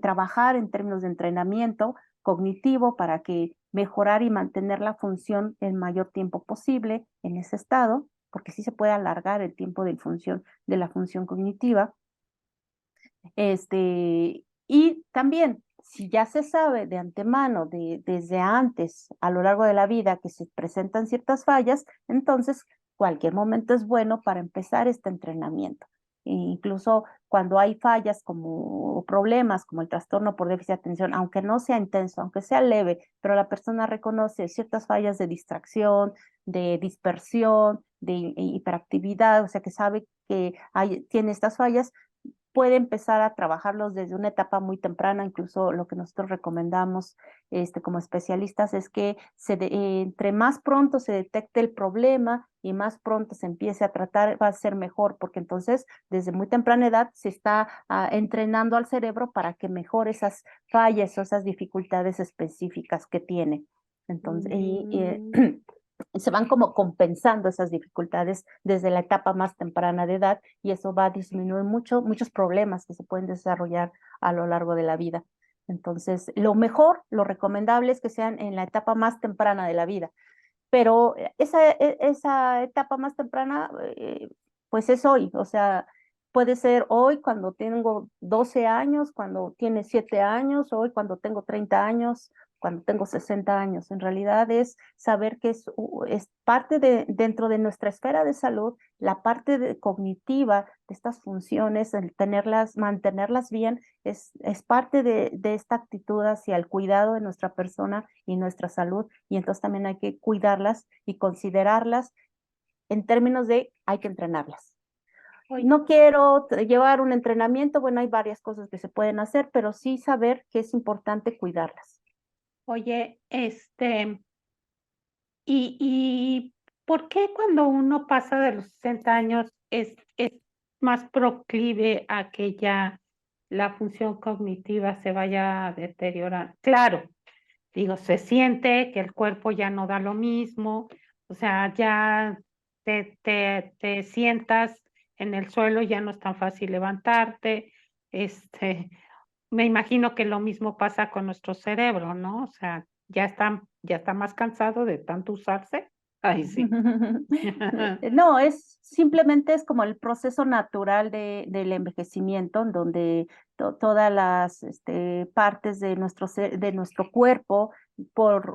trabajar en términos de entrenamiento cognitivo para que mejorar y mantener la función el mayor tiempo posible en ese estado, porque sí se puede alargar el tiempo de la función cognitiva. Y también, si ya se sabe de antemano, desde antes, a lo largo de la vida, que se presentan ciertas fallas, entonces cualquier momento es bueno para empezar este entrenamiento. E incluso cuando hay fallas como problemas como el trastorno por déficit de atención, aunque no sea intenso, aunque sea leve, pero la persona reconoce ciertas fallas de distracción, de dispersión, de hiperactividad, o sea que sabe que tiene estas fallas, puede empezar a trabajarlos desde una etapa muy temprana. Incluso lo que nosotros recomendamos como especialistas es que entre más pronto se detecte el problema y más pronto se empiece a tratar, va a ser mejor, porque entonces desde muy temprana edad se está entrenando al cerebro para que mejore esas fallas o esas dificultades específicas que tiene. Entonces, se van como compensando esas dificultades desde la etapa más temprana de edad, y eso va a disminuir muchos problemas que se pueden desarrollar a lo largo de la vida. Entonces, lo mejor, lo recomendable es que sean en la etapa más temprana de la vida, pero esa etapa más temprana, pues es hoy, o sea, puede ser hoy cuando tengo 12 años, cuando tiene 7 años, hoy cuando tengo 30 años, cuando tengo 60 años. En realidad es saber que es parte dentro de nuestra esfera de salud, la parte cognitiva de estas funciones, el mantenerlas bien, es parte de esta actitud hacia el cuidado de nuestra persona y nuestra salud, y entonces también hay que cuidarlas y considerarlas en términos de hay que entrenarlas. No quiero llevar un entrenamiento, bueno, hay varias cosas que se pueden hacer, pero sí saber que es importante cuidarlas. Oye, ¿y por qué cuando uno pasa de los 60 años es más proclive a que ya la función cognitiva se vaya a deteriorar? Claro, digo, se siente que el cuerpo ya no da lo mismo, o sea, ya te sientas en el suelo, ya no es tan fácil levantarte, me imagino que lo mismo pasa con nuestro cerebro, ¿no? O sea, ya está más cansado de tanto usarse. Ay, sí. No, simplemente es como el proceso natural del envejecimiento, en donde todas las partes de nuestro cuerpo por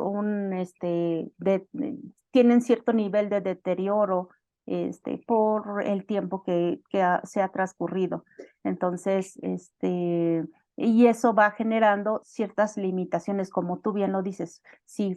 tienen cierto nivel de deterioro por el tiempo que se ha transcurrido. Entonces, y eso va generando ciertas limitaciones, como tú bien lo dices. Si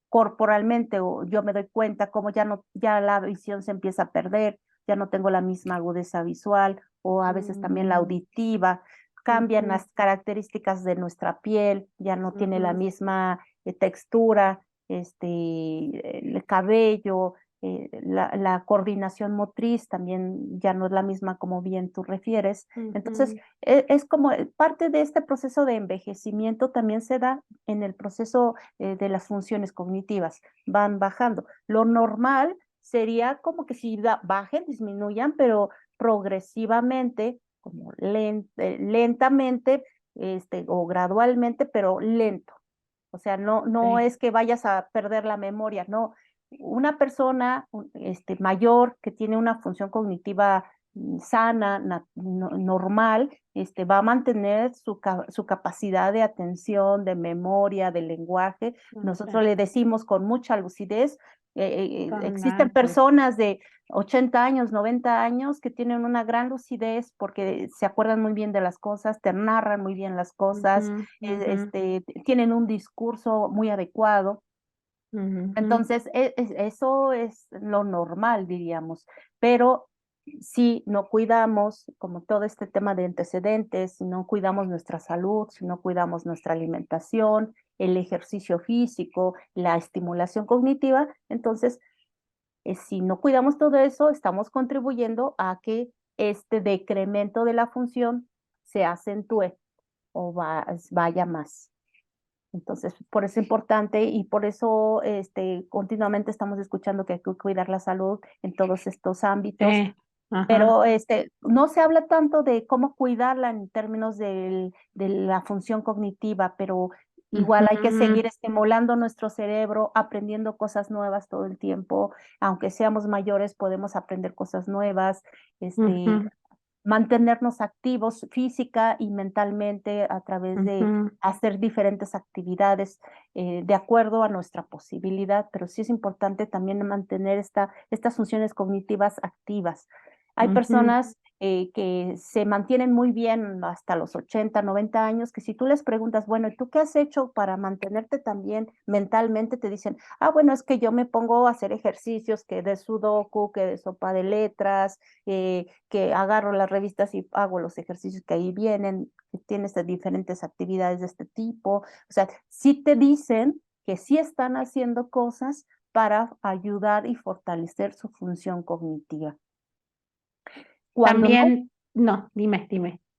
corporalmente, o yo me doy cuenta como ya la visión se empieza a perder, ya no tengo la misma agudeza visual, o a veces también la auditiva, cambian las características de nuestra piel, ya no tiene la misma textura, el cabello, la coordinación motriz también ya no es la misma como bien tú refieres. Entonces, es como parte de este proceso de envejecimiento también se da en el proceso de las funciones cognitivas, van bajando. Lo normal sería como que si bajen, disminuyan, pero progresivamente, como lentamente, o gradualmente, pero lento. O sea, no Sí. es que vayas a perder la memoria, no. Una persona mayor que tiene una función cognitiva sana, normal, va a mantener su capacidad de atención, de memoria, de lenguaje. Nosotros Ok. le decimos con mucha lucidez. Con Existen años. personas de 80 años, 90 años que tienen una gran lucidez porque se acuerdan muy bien de las cosas, te narran muy bien las cosas, Ujú, ujú, tienen un discurso muy adecuado. ujú, Entonces, eso es lo normal, diríamos, pero si no cuidamos, como todo este tema de antecedentes, si no cuidamos nuestra salud, si no cuidamos nuestra alimentación, el ejercicio físico, la estimulación cognitiva, entonces, si no cuidamos todo eso, estamos contribuyendo a que este decremento de la función se acentúe o vaya más. Entonces, por eso es importante y por eso continuamente estamos escuchando que hay que cuidar la salud en todos estos ámbitos, sí, ajá, pero no se habla tanto de cómo cuidarla en términos de la función cognitiva, pero igual hay que ujú, seguir estimulando nuestro cerebro, aprendiendo cosas nuevas todo el tiempo. Aunque seamos mayores, podemos aprender cosas nuevas. Este, ujú, Mantenernos activos física y mentalmente a través de ujú, hacer diferentes actividades de acuerdo a nuestra posibilidad, pero sí es importante también mantener estas funciones cognitivas activas. Hay ujú. personas que se mantienen muy bien hasta los 80, 90 años, que si tú les preguntas, bueno, ¿y tú qué has hecho para mantenerte también mentalmente? Te dicen, ah, bueno, es que yo me pongo a hacer ejercicios, que de sudoku, que de sopa de letras, que agarro las revistas y hago los ejercicios que ahí vienen, que tienes diferentes actividades de este tipo. O sea, sí te dicen que sí están haciendo cosas para ayudar y fortalecer su función cognitiva. Cuando no, También, no,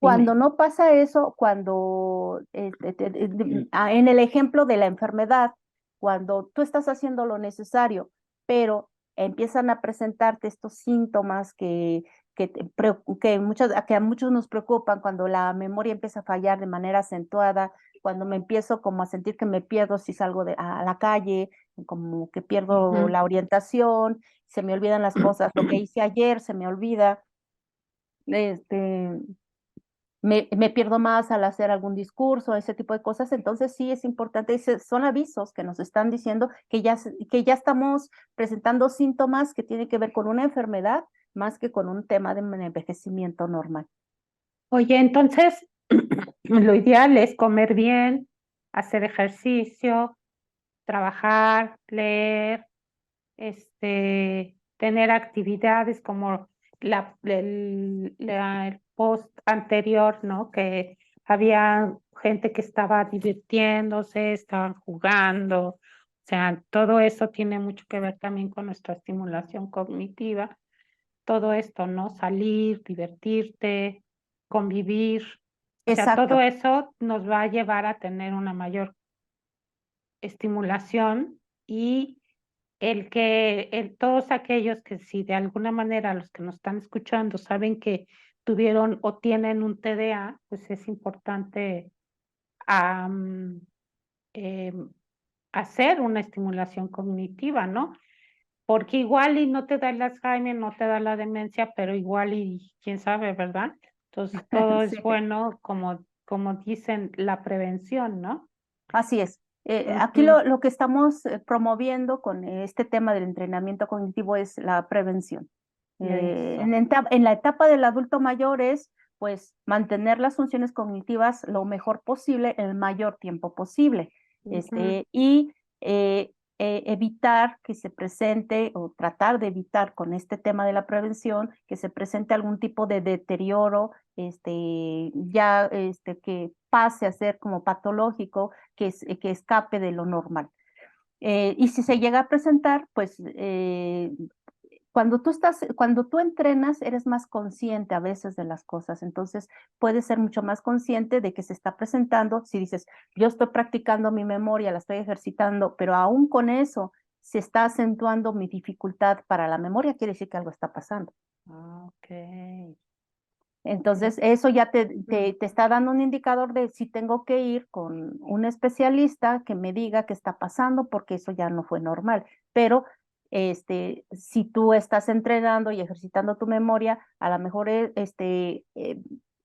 cuando dime. no pasa eso, cuando en el ejemplo de la enfermedad, cuando tú estás haciendo lo necesario, pero empiezan a presentarte estos síntomas que a muchos nos preocupan, cuando la memoria empieza a fallar de manera acentuada, cuando me empiezo como a sentir que me pierdo si salgo a la calle, como que pierdo Ujú. la orientación, se me olvidan las cosas, lo que hice ayer se me olvida, este, me pierdo más al hacer algún discurso, ese tipo de cosas. Entonces sí es importante, son avisos que nos están diciendo que ya estamos presentando síntomas que tienen que ver con una enfermedad más que con un tema de un envejecimiento normal. Oye, entonces, lo ideal es comer bien, hacer ejercicio, trabajar, leer, tener actividades como el post anterior, ¿no? Que había gente que estaba divirtiéndose, estaban jugando, o sea, todo eso tiene mucho que ver también con nuestra estimulación cognitiva, todo esto, ¿no? Salir, divertirte, convivir, o sea, todo Exacto, eso nos va a llevar a tener una mayor estimulación y todos aquellos que si de alguna manera los que nos están escuchando saben que tuvieron o tienen un TDA, pues es importante am, em, hacer una estimulación cognitiva, ¿no? Porque igual y no te da el Alzheimer, no te da la demencia, pero igual y quién sabe, ¿verdad? Entonces todo es sí, bueno, como dicen, la prevención, ¿no? así es. Aquí Ujú, lo que estamos promoviendo con este tema del entrenamiento cognitivo es la prevención. eso, En la etapa del adulto mayor es, pues, mantener las funciones cognitivas lo mejor posible, el mayor tiempo posible, ujú, y evitar que se presente o tratar de evitar con este tema de la prevención que se presente algún tipo de deterioro, que pase a ser como patológico, que escape de lo normal. Y si se llega a presentar, pues cuando tú entrenas, eres más consciente a veces de las cosas, entonces puedes ser mucho más consciente de que se está presentando. Si dices, yo estoy practicando mi memoria, la estoy ejercitando, pero aún con eso se está acentuando mi dificultad para la memoria, quiere decir que algo está pasando. Ah, ok. Entonces, eso ya te está dando un indicador de si tengo que ir con un especialista que me diga qué está pasando, porque eso ya no fue normal. Pero si tú estás entrenando y ejercitando tu memoria, a lo mejor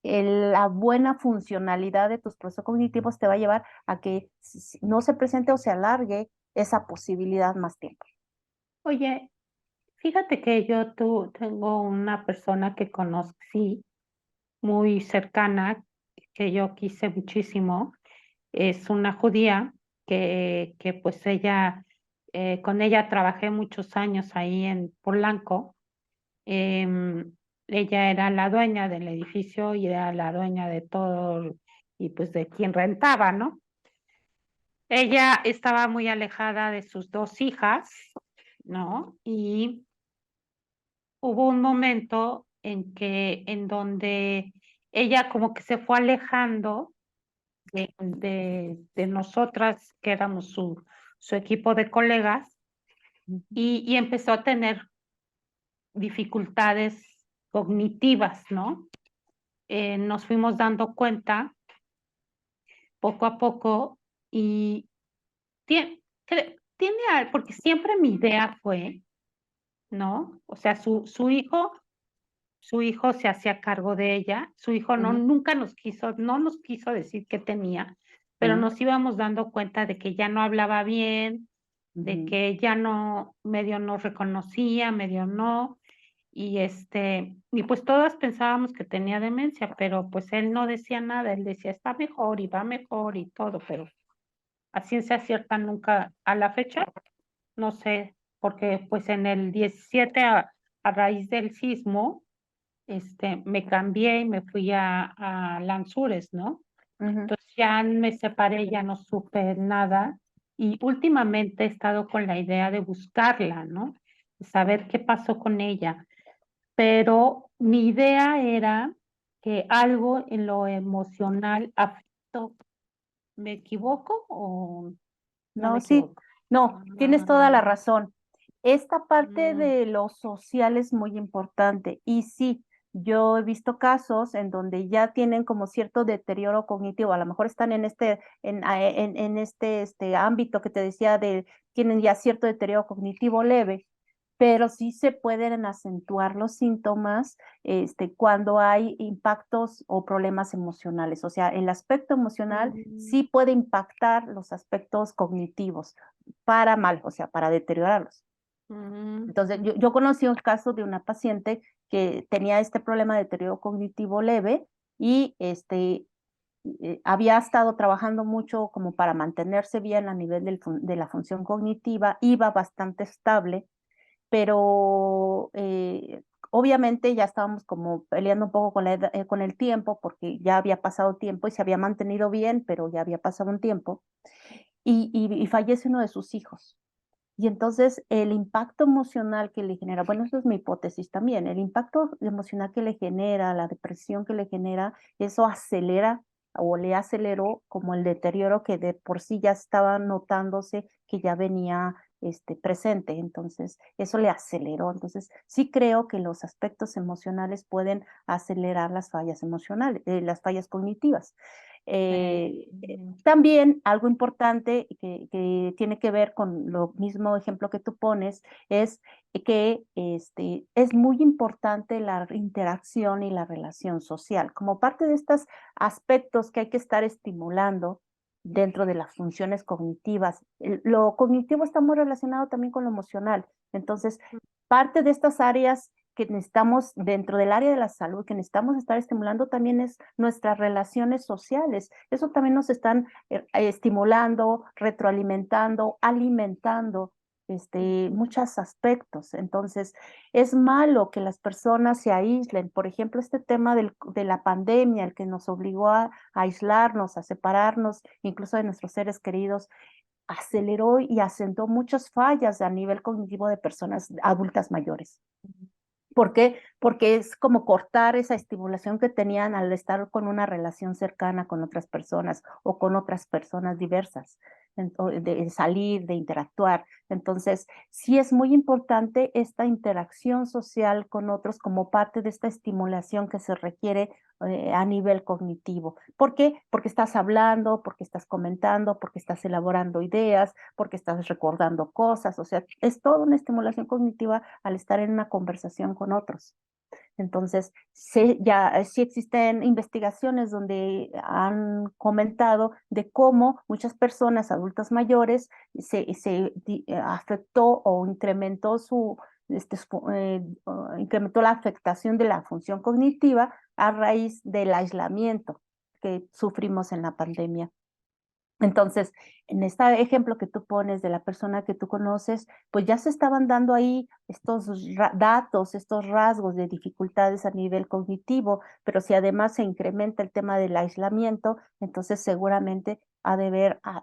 la buena funcionalidad de tus procesos cognitivos te va a llevar a que no se presente o se alargue esa posibilidad más tiempo. Oye, fíjate que tengo una persona que conocí muy cercana, que yo quise muchísimo. Es una judía que pues con ella trabajé muchos años ahí en Polanco. Ella era la dueña del edificio y era la dueña de todo y pues de quien rentaba, ¿no? Ella estaba muy alejada de sus dos hijas, ¿no? Y hubo un momento en donde ella como que se fue alejando de nosotras, que éramos su equipo de colegas, y empezó a tener dificultades cognitivas, ¿no? Nos fuimos dando cuenta poco a poco y tiene, porque siempre mi idea fue, ¿no? O sea, su hijo se hacía cargo de ella, su hijo Ujú, no nos quiso decir qué tenía, pero ujú, nos íbamos dando cuenta de que ya no hablaba bien, de ujú, que ya no, medio no reconocía, medio no, y pues todas pensábamos que tenía demencia, pero pues él no decía nada, él decía está mejor y va mejor y todo, pero a ciencia cierta nunca, a la fecha, no sé, porque pues en el 17 a raíz del sismo, me cambié y me fui a Lanzures, ¿no? ujú. Entonces ya me separé, ya no supe nada y últimamente he estado con la idea de buscarla, ¿no? De saber qué pasó con ella. Pero mi idea era que algo en lo emocional afectó. ¿Me equivoco o no me No, sí, equivoco? no, tienes toda la Ah, razón. Esta parte mm, de lo social es muy importante y sí, yo he visto casos en donde ya tienen como cierto deterioro cognitivo, a lo mejor están en este ámbito que te decía tienen ya cierto deterioro cognitivo leve, pero sí se pueden acentuar los síntomas cuando hay impactos o problemas emocionales. O sea, el aspecto emocional mm, sí puede impactar los aspectos cognitivos para mal, o sea, para deteriorarlos. mm, Entonces, yo conocí un caso de una paciente que tenía este problema de deterioro cognitivo leve y había estado trabajando mucho como para mantenerse bien a nivel de la función cognitiva, iba bastante estable, pero obviamente ya estábamos como peleando un poco con el tiempo, porque ya había pasado tiempo y se había mantenido bien, pero ya había pasado un tiempo, y fallece uno de sus hijos. Y entonces el impacto emocional que le genera, bueno, eso es mi hipótesis también, el impacto emocional que le genera, la depresión que le genera, eso acelera o le aceleró como el deterioro que de por sí ya estaba notándose que ya venía presente. Entonces, eso le aceleró. Entonces, sí creo que los aspectos emocionales pueden acelerar las fallas emocionales, las fallas cognitivas. Eh, mm, También algo importante que tiene que ver con lo mismo ejemplo que tú pones es que es muy importante la interacción y la relación social. Como parte de estos aspectos que hay que estar estimulando dentro de las funciones cognitivas, lo cognitivo está muy relacionado también con lo emocional. Entonces, parte de estas áreas que necesitamos dentro del área de la salud, que necesitamos estar estimulando también es nuestras relaciones sociales. Eso también nos están estimulando, retroalimentando, alimentando muchos aspectos. Entonces, es malo que las personas se aíslen. Por ejemplo, este tema de la pandemia, el que nos obligó a aislarnos, a separarnos, incluso de nuestros seres queridos, aceleró y acentuó muchas fallas a nivel cognitivo de personas adultas mayores. ¿Por qué? Porque es como cortar esa estimulación que tenían al estar con una relación cercana con otras personas o con otras personas diversas, de salir, de interactuar. Entonces, sí es muy importante esta interacción social con otros como parte de esta estimulación que se requiere a nivel cognitivo. ¿Por qué? Porque estás hablando, porque estás comentando, porque estás elaborando ideas, porque estás recordando cosas. O sea, es toda una estimulación cognitiva al estar en una conversación con otros. Entonces, sí existen investigaciones donde han comentado de cómo muchas personas adultas mayores afectó o incrementó incrementó la afectación de la función cognitiva a raíz del aislamiento que sufrimos en la pandemia. Entonces, en este ejemplo que tú pones de la persona que tú conoces, pues ya se estaban dando ahí estos datos, estos rasgos de dificultades a nivel cognitivo, pero si además se incrementa el tema del aislamiento, entonces seguramente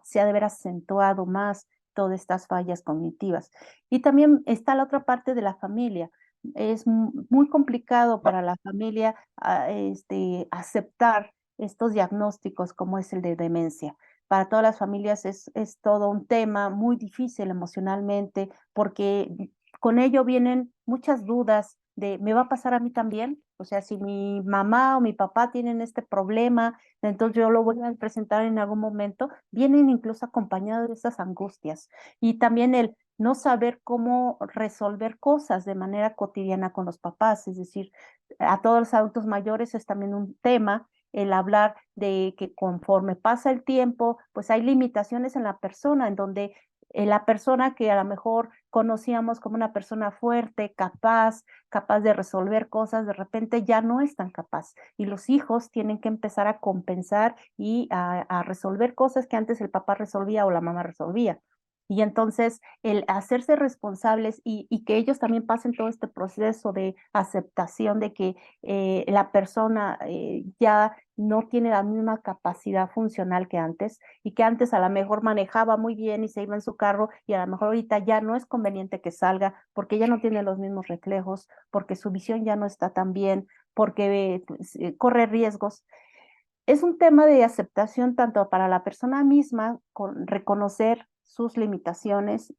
se ha de ver acentuado más todas estas fallas cognitivas. Y también está la otra parte de la familia. Es muy complicado para la familia aceptar estos diagnósticos como es el de demencia. Para todas las familias es todo un tema muy difícil emocionalmente, porque con ello vienen muchas dudas de, ¿me va a pasar a mí también? O sea, si mi mamá o mi papá tienen este problema, entonces yo lo voy a presentar en algún momento, vienen incluso acompañados de esas angustias. Y también el no saber cómo resolver cosas de manera cotidiana con los papás, es decir, a todos los adultos mayores es también un tema el hablar de que conforme pasa el tiempo, pues hay limitaciones en la persona, en donde la persona que a lo mejor conocíamos como una persona fuerte, capaz de resolver cosas, de repente ya no es tan capaz. Y los hijos tienen que empezar a compensar y a resolver cosas que antes el papá resolvía o la mamá resolvía. Y entonces el hacerse responsables y que ellos también pasen todo este proceso de aceptación de que la persona ya no tiene la misma capacidad funcional que antes y que antes a lo mejor manejaba muy bien y se iba en su carro y a lo mejor ahorita ya no es conveniente que salga porque ya no tiene los mismos reflejos, porque su visión ya no está tan bien, porque corre riesgos. Es un tema de aceptación tanto para la persona misma, con reconocer sus limitaciones,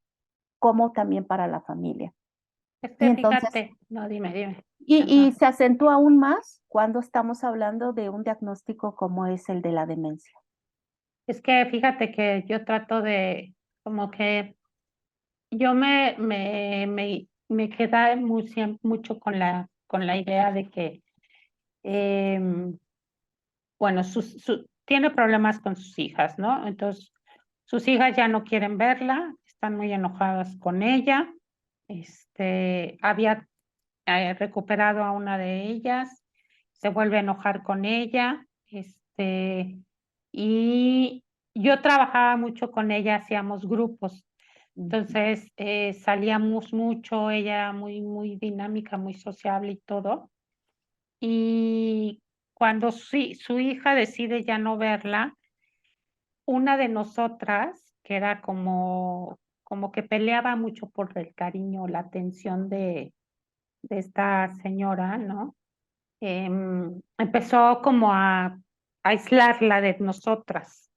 como también para la familia. Y entonces, Fíjate, no, dime, y perdón. se acentúa aún más cuando estamos hablando de un diagnóstico como es el de la demencia. Es que fíjate que yo trato de, como que yo me quedé mucho con con la idea de que, em, bueno, tiene problemas con sus hijas, ¿no? Entonces, sus hijas ya no quieren verla, están muy enojadas con ella. Había recuperado a una de ellas, se vuelve a enojar con ella, y yo trabajaba mucho con ella, hacíamos grupos, entonces salíamos mucho, ella era muy dinámica, muy sociable y todo, y cuando su hija decide ya no verla, una de nosotras, que era como que peleaba mucho por el cariño, la atención de esta señora, ¿no? Empezó como a aislarla de nosotras.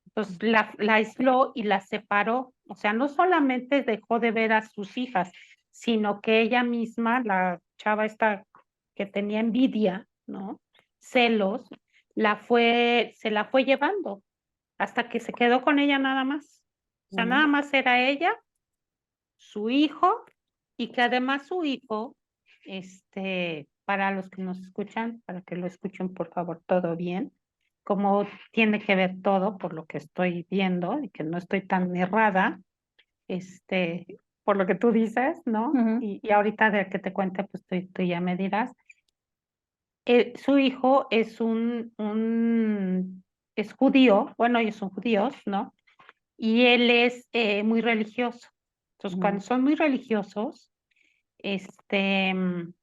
Entonces la aisló y la separó. O sea, no solamente dejó de ver a sus hijas, sino que ella misma, la chava esta que tenía envidia, ¿no? Celos, se la fue llevando hasta que se quedó con ella nada más. O sea, nada Ujú, más era ella, su hijo, y que además su hijo, para los que nos escuchan, para que lo escuchen por favor todo bien, como tiene que ver todo por lo que estoy viendo y que no estoy tan errada, este, por lo que tú dices, ¿no? ujú, Y ahorita de que te cuente, pues tú ya me dirás. Su hijo es judío, bueno, ellos son judíos, ¿no? Y él es muy religioso. Entonces, cuando ujú, son muy religiosos, este, mm,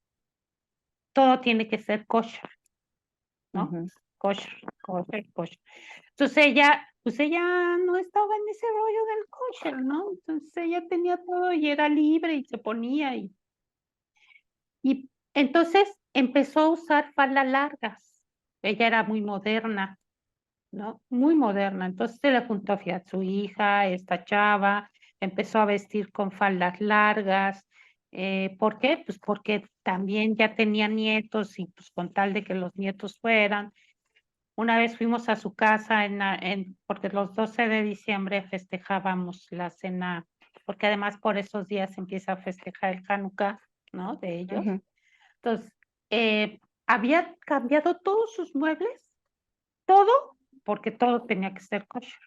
todo tiene que ser kosher, ¿no? ujú, Kosher, kosher, kosher. Entonces ella pues ella no estaba en ese rollo del kosher, ¿no? Entonces ella tenía todo y era libre y se ponía y entonces empezó a usar faldas largas. Ella era muy moderna, ¿no? Muy moderna. Entonces se le juntó a su hija, esta chava, empezó a vestir con faldas largas. ¿Por qué? Pues porque también ya tenía nietos y pues con tal de que los nietos fueran. Una vez fuimos a su casa porque los 12 de diciembre festejábamos la cena, porque además por esos días se empieza a festejar el Hanukkah, ¿no? De ellos. Ujú. Entonces, había cambiado todos sus muebles, todo, porque todo tenía que ser kosher,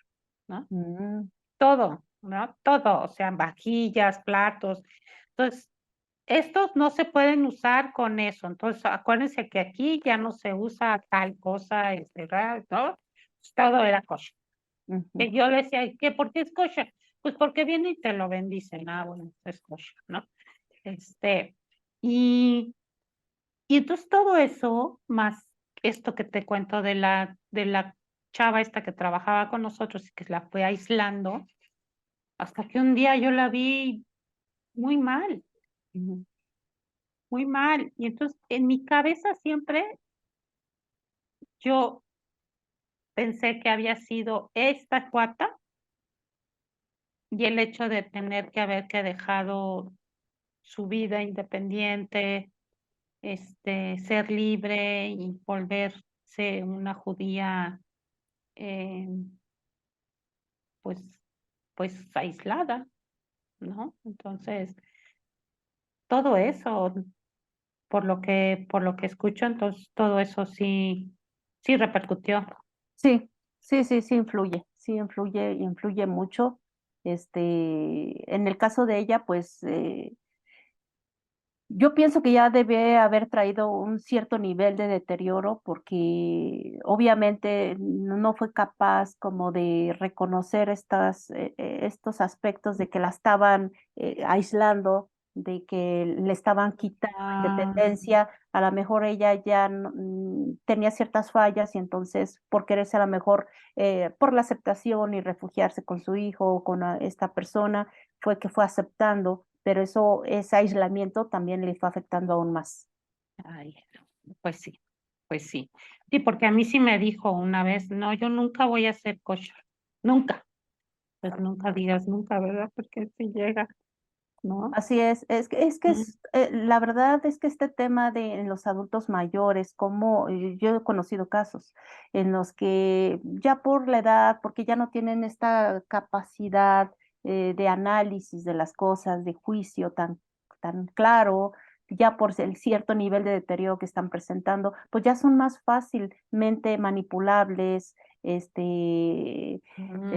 ¿no? Mm, Todo, ¿no? Todo, o sea, vajillas, platos. Entonces, estos no se pueden usar con eso. Entonces, acuérdense que aquí ya no se usa tal cosa, ¿verdad? ¿No? Todo era kosher. ujú. Que yo le decía, ¿qué? ¿Por qué es kosher? Pues porque viene y te lo bendicen. Ah, bueno, es kosher, ¿no? Este, y, y entonces todo eso, más esto que te cuento de la chava esta que trabajaba con nosotros y que la fue aislando, hasta que un día yo la vi muy mal, Ujú. muy mal. Y entonces en mi cabeza siempre yo pensé que había sido esta cuata y el hecho de tener que haber que dejado su vida independiente, ser libre y volverse una judía, eh, pues, pues aislada, ¿no? Entonces, todo eso, por lo que escucho, entonces todo eso sí, sí repercutió. Sí, sí influye, influye mucho. En el caso de ella, pues yo pienso que ya debe haber traído un cierto nivel de deterioro porque obviamente no fue capaz como de reconocer estos aspectos de que la estaban aislando, de que le estaban quitando Ah, independencia. A lo mejor ella ya tenía ciertas fallas y entonces por quererse a lo mejor por la aceptación y refugiarse con su hijo o con esta persona fue que fue aceptando, pero ese aislamiento también le fue afectando aún más. ay, pues sí, pues sí. Sí, porque a mí sí me dijo una vez, no, yo nunca voy a ser kosher, nunca. Pues nunca digas nunca, ¿verdad? Porque si llega, ¿no? Así Mm. la verdad es que este tema de en los adultos mayores, como yo he conocido casos en los que ya por la edad, porque ya no tienen esta capacidad de análisis de las cosas, de juicio tan claro, ya por el cierto nivel de deterioro que están presentando, pues ya son más fácilmente manipulables, Mm,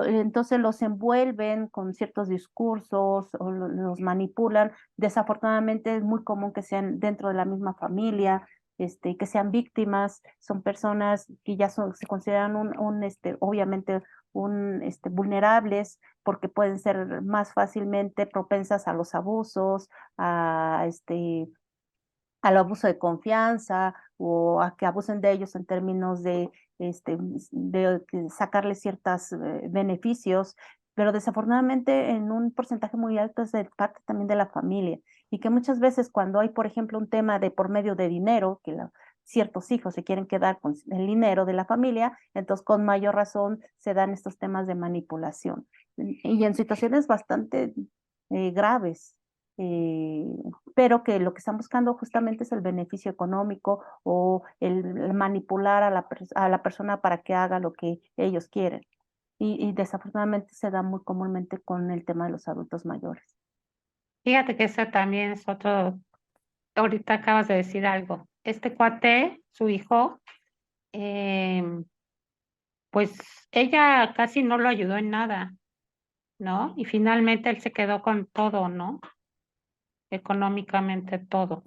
entonces los envuelven con ciertos discursos o los manipulan. Desafortunadamente es muy común que sean dentro de la misma familia, que sean víctimas, son personas que ya se consideran obviamente vulnerables porque pueden ser más fácilmente propensas a los abusos, a al abuso de confianza o a que abusen de ellos en términos de sacarles ciertos beneficios, pero desafortunadamente en un porcentaje muy alto es de parte también de la familia y que muchas veces cuando hay, por ejemplo, un tema de por medio de dinero, que ciertos hijos se quieren quedar con el dinero de la familia, entonces con mayor razón se dan estos temas de manipulación y en situaciones bastante graves. Eh, pero que lo que están buscando justamente es el beneficio económico o el manipular a la persona para que haga lo que ellos quieren. Y desafortunadamente se da muy comúnmente con el tema de los adultos mayores. Fíjate que eso también es otro, ahorita acabas de decir algo. Este cuate, su hijo, eh, pues ella casi no lo ayudó en nada, ¿no? Y finalmente él se quedó con todo, ¿no? Económicamente todo.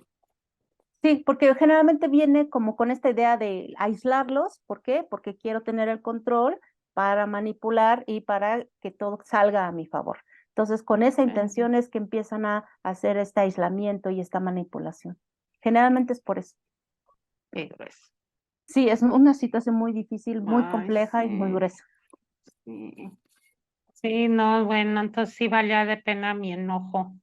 Sí, porque generalmente viene como con esta idea de aislarlos. ¿Por qué? Porque quiero tener el control para manipular y para que todo salga a mi favor. Entonces, con esa intención es que empiezan a hacer este aislamiento y esta manipulación. Generalmente es por eso. Pero eso. Sí, es una situación muy difícil, muy Ay, compleja y muy sí, gruesa. sí. Sí, no, bueno, entonces sí valía de pena mi enojo.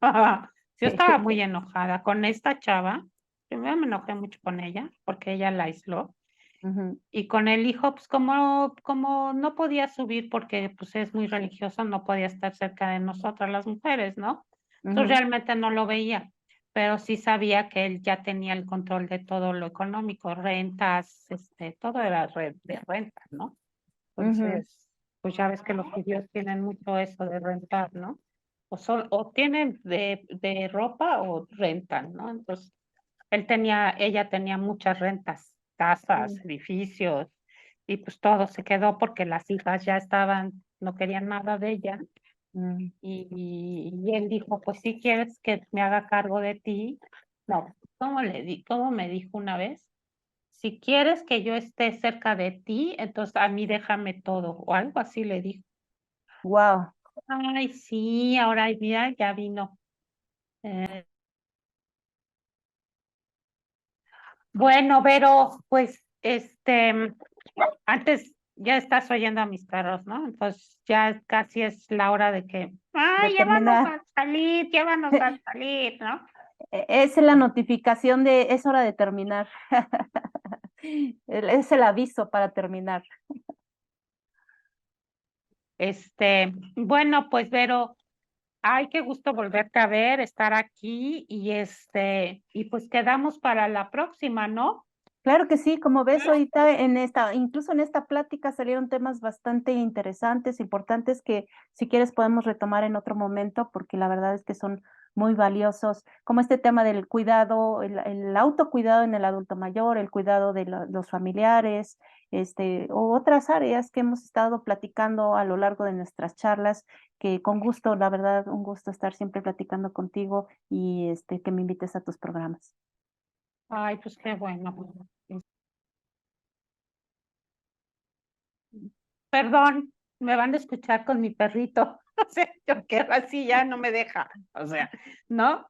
Yo estaba muy enojada con esta chava. Primero me enojé mucho con ella porque ella la aisló. Ujú, Y con el hijo, pues como no podía subir porque pues es muy religioso, no podía estar cerca de nosotras las mujeres, ¿no? Entonces ujú, realmente no lo veía, pero sí sabía que él ya tenía el control de todo lo económico, rentas, todo era de renta, ¿no? ujú. Entonces, pues ya ves que los judíos tienen mucho eso de rentar, ¿no? O tienen de ropa o rentan, ¿no? Entonces, ella tenía muchas rentas, casas, Mm, edificios, y pues todo se quedó porque las hijas ya estaban, no querían nada de ella. mm. Y él dijo, pues si quieres que me haga cargo de ti, no, ¿cómo me dijo una vez? Si quieres que yo esté cerca de ti, entonces a mí déjame todo, o algo así le dijo. Wow. Ay, sí, ahora mira, ya vino. Eh, bueno, Vero, pues antes ya estás oyendo a mis perros, ¿no? Entonces ya casi es la hora de que, De ay, terminar. llévanos a salir, ¿no? Es la notificación de es hora de terminar. Es el aviso para terminar. Bueno, pues Vero, ay, qué gusto volverte a ver, estar aquí y pues quedamos para la próxima, ¿no? Claro que sí, como ves ahorita incluso en esta plática salieron temas bastante interesantes, importantes que si quieres podemos retomar en otro momento porque la verdad es que son muy valiosos, como este tema del cuidado, el autocuidado en el adulto mayor, el cuidado de los familiares, o otras áreas que hemos estado platicando a lo largo de nuestras charlas, que con gusto, la verdad, un gusto estar siempre platicando contigo y que me invites a tus programas. Ay, pues qué bueno. Perdón, me van a escuchar con mi perrito. O sea, yo quedo así, ya no me deja. O sea, ¿no?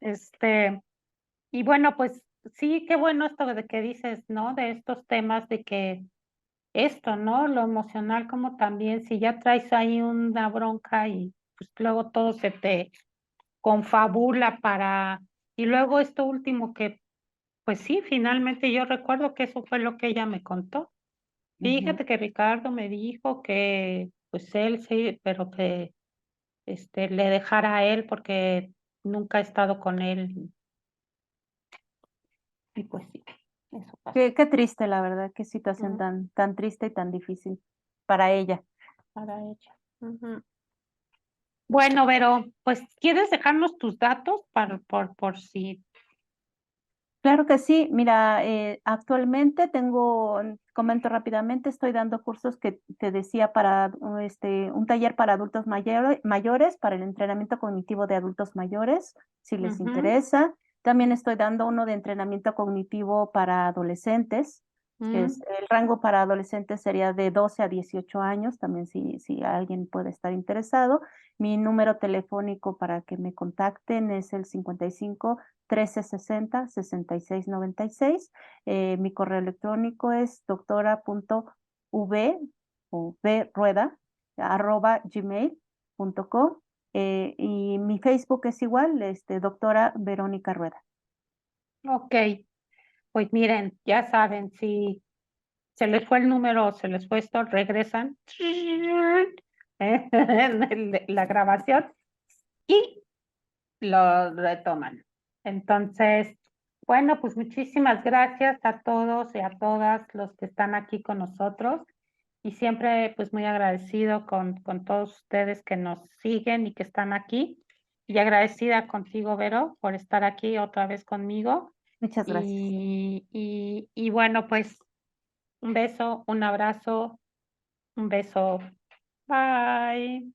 Y bueno, pues sí, qué bueno esto de que dices, ¿no? De estos temas de que esto, ¿no? Lo emocional como también, si ya traes ahí una bronca y pues luego todo se te confabula y luego esto último que, pues sí, finalmente yo recuerdo que eso fue lo que ella me contó. Ujú. Fíjate que Ricardo me dijo que, pues él sí, pero que le dejara a él porque nunca he estado con él. Y pues sí, eso pasó Qué triste, la verdad, qué situación mm, tan triste y tan difícil para ella. para ella. Ujú. Bueno, Vero, pues ¿quieres dejarnos tus datos por si? Claro que sí, mira, actualmente comento rápidamente, estoy dando cursos que te decía para un taller para adultos mayores, para el entrenamiento cognitivo de adultos mayores, si les Ujú, interesa. También estoy dando uno de entrenamiento cognitivo para adolescentes, que es mm, el rango para adolescentes sería de 12 a 18 años, también si alguien puede estar interesado. Mi número telefónico para que me contacten es el 55 1360 6696. Mi correo electrónico es doctora.v o vrueda @gmail.com. Y mi Facebook es igual, doctora Verónica Rueda. ok, pues miren, ya saben, si se les fue el número o se les fue esto, regresan en la grabación y lo retoman. Entonces, bueno, pues muchísimas gracias a todos y a todas los que están aquí con nosotros y siempre pues muy agradecido con todos ustedes que nos siguen y que están aquí y agradecida contigo, Vero, por estar aquí otra vez conmigo Muchas gracias. y bueno, pues un beso, un abrazo, un beso. Bye.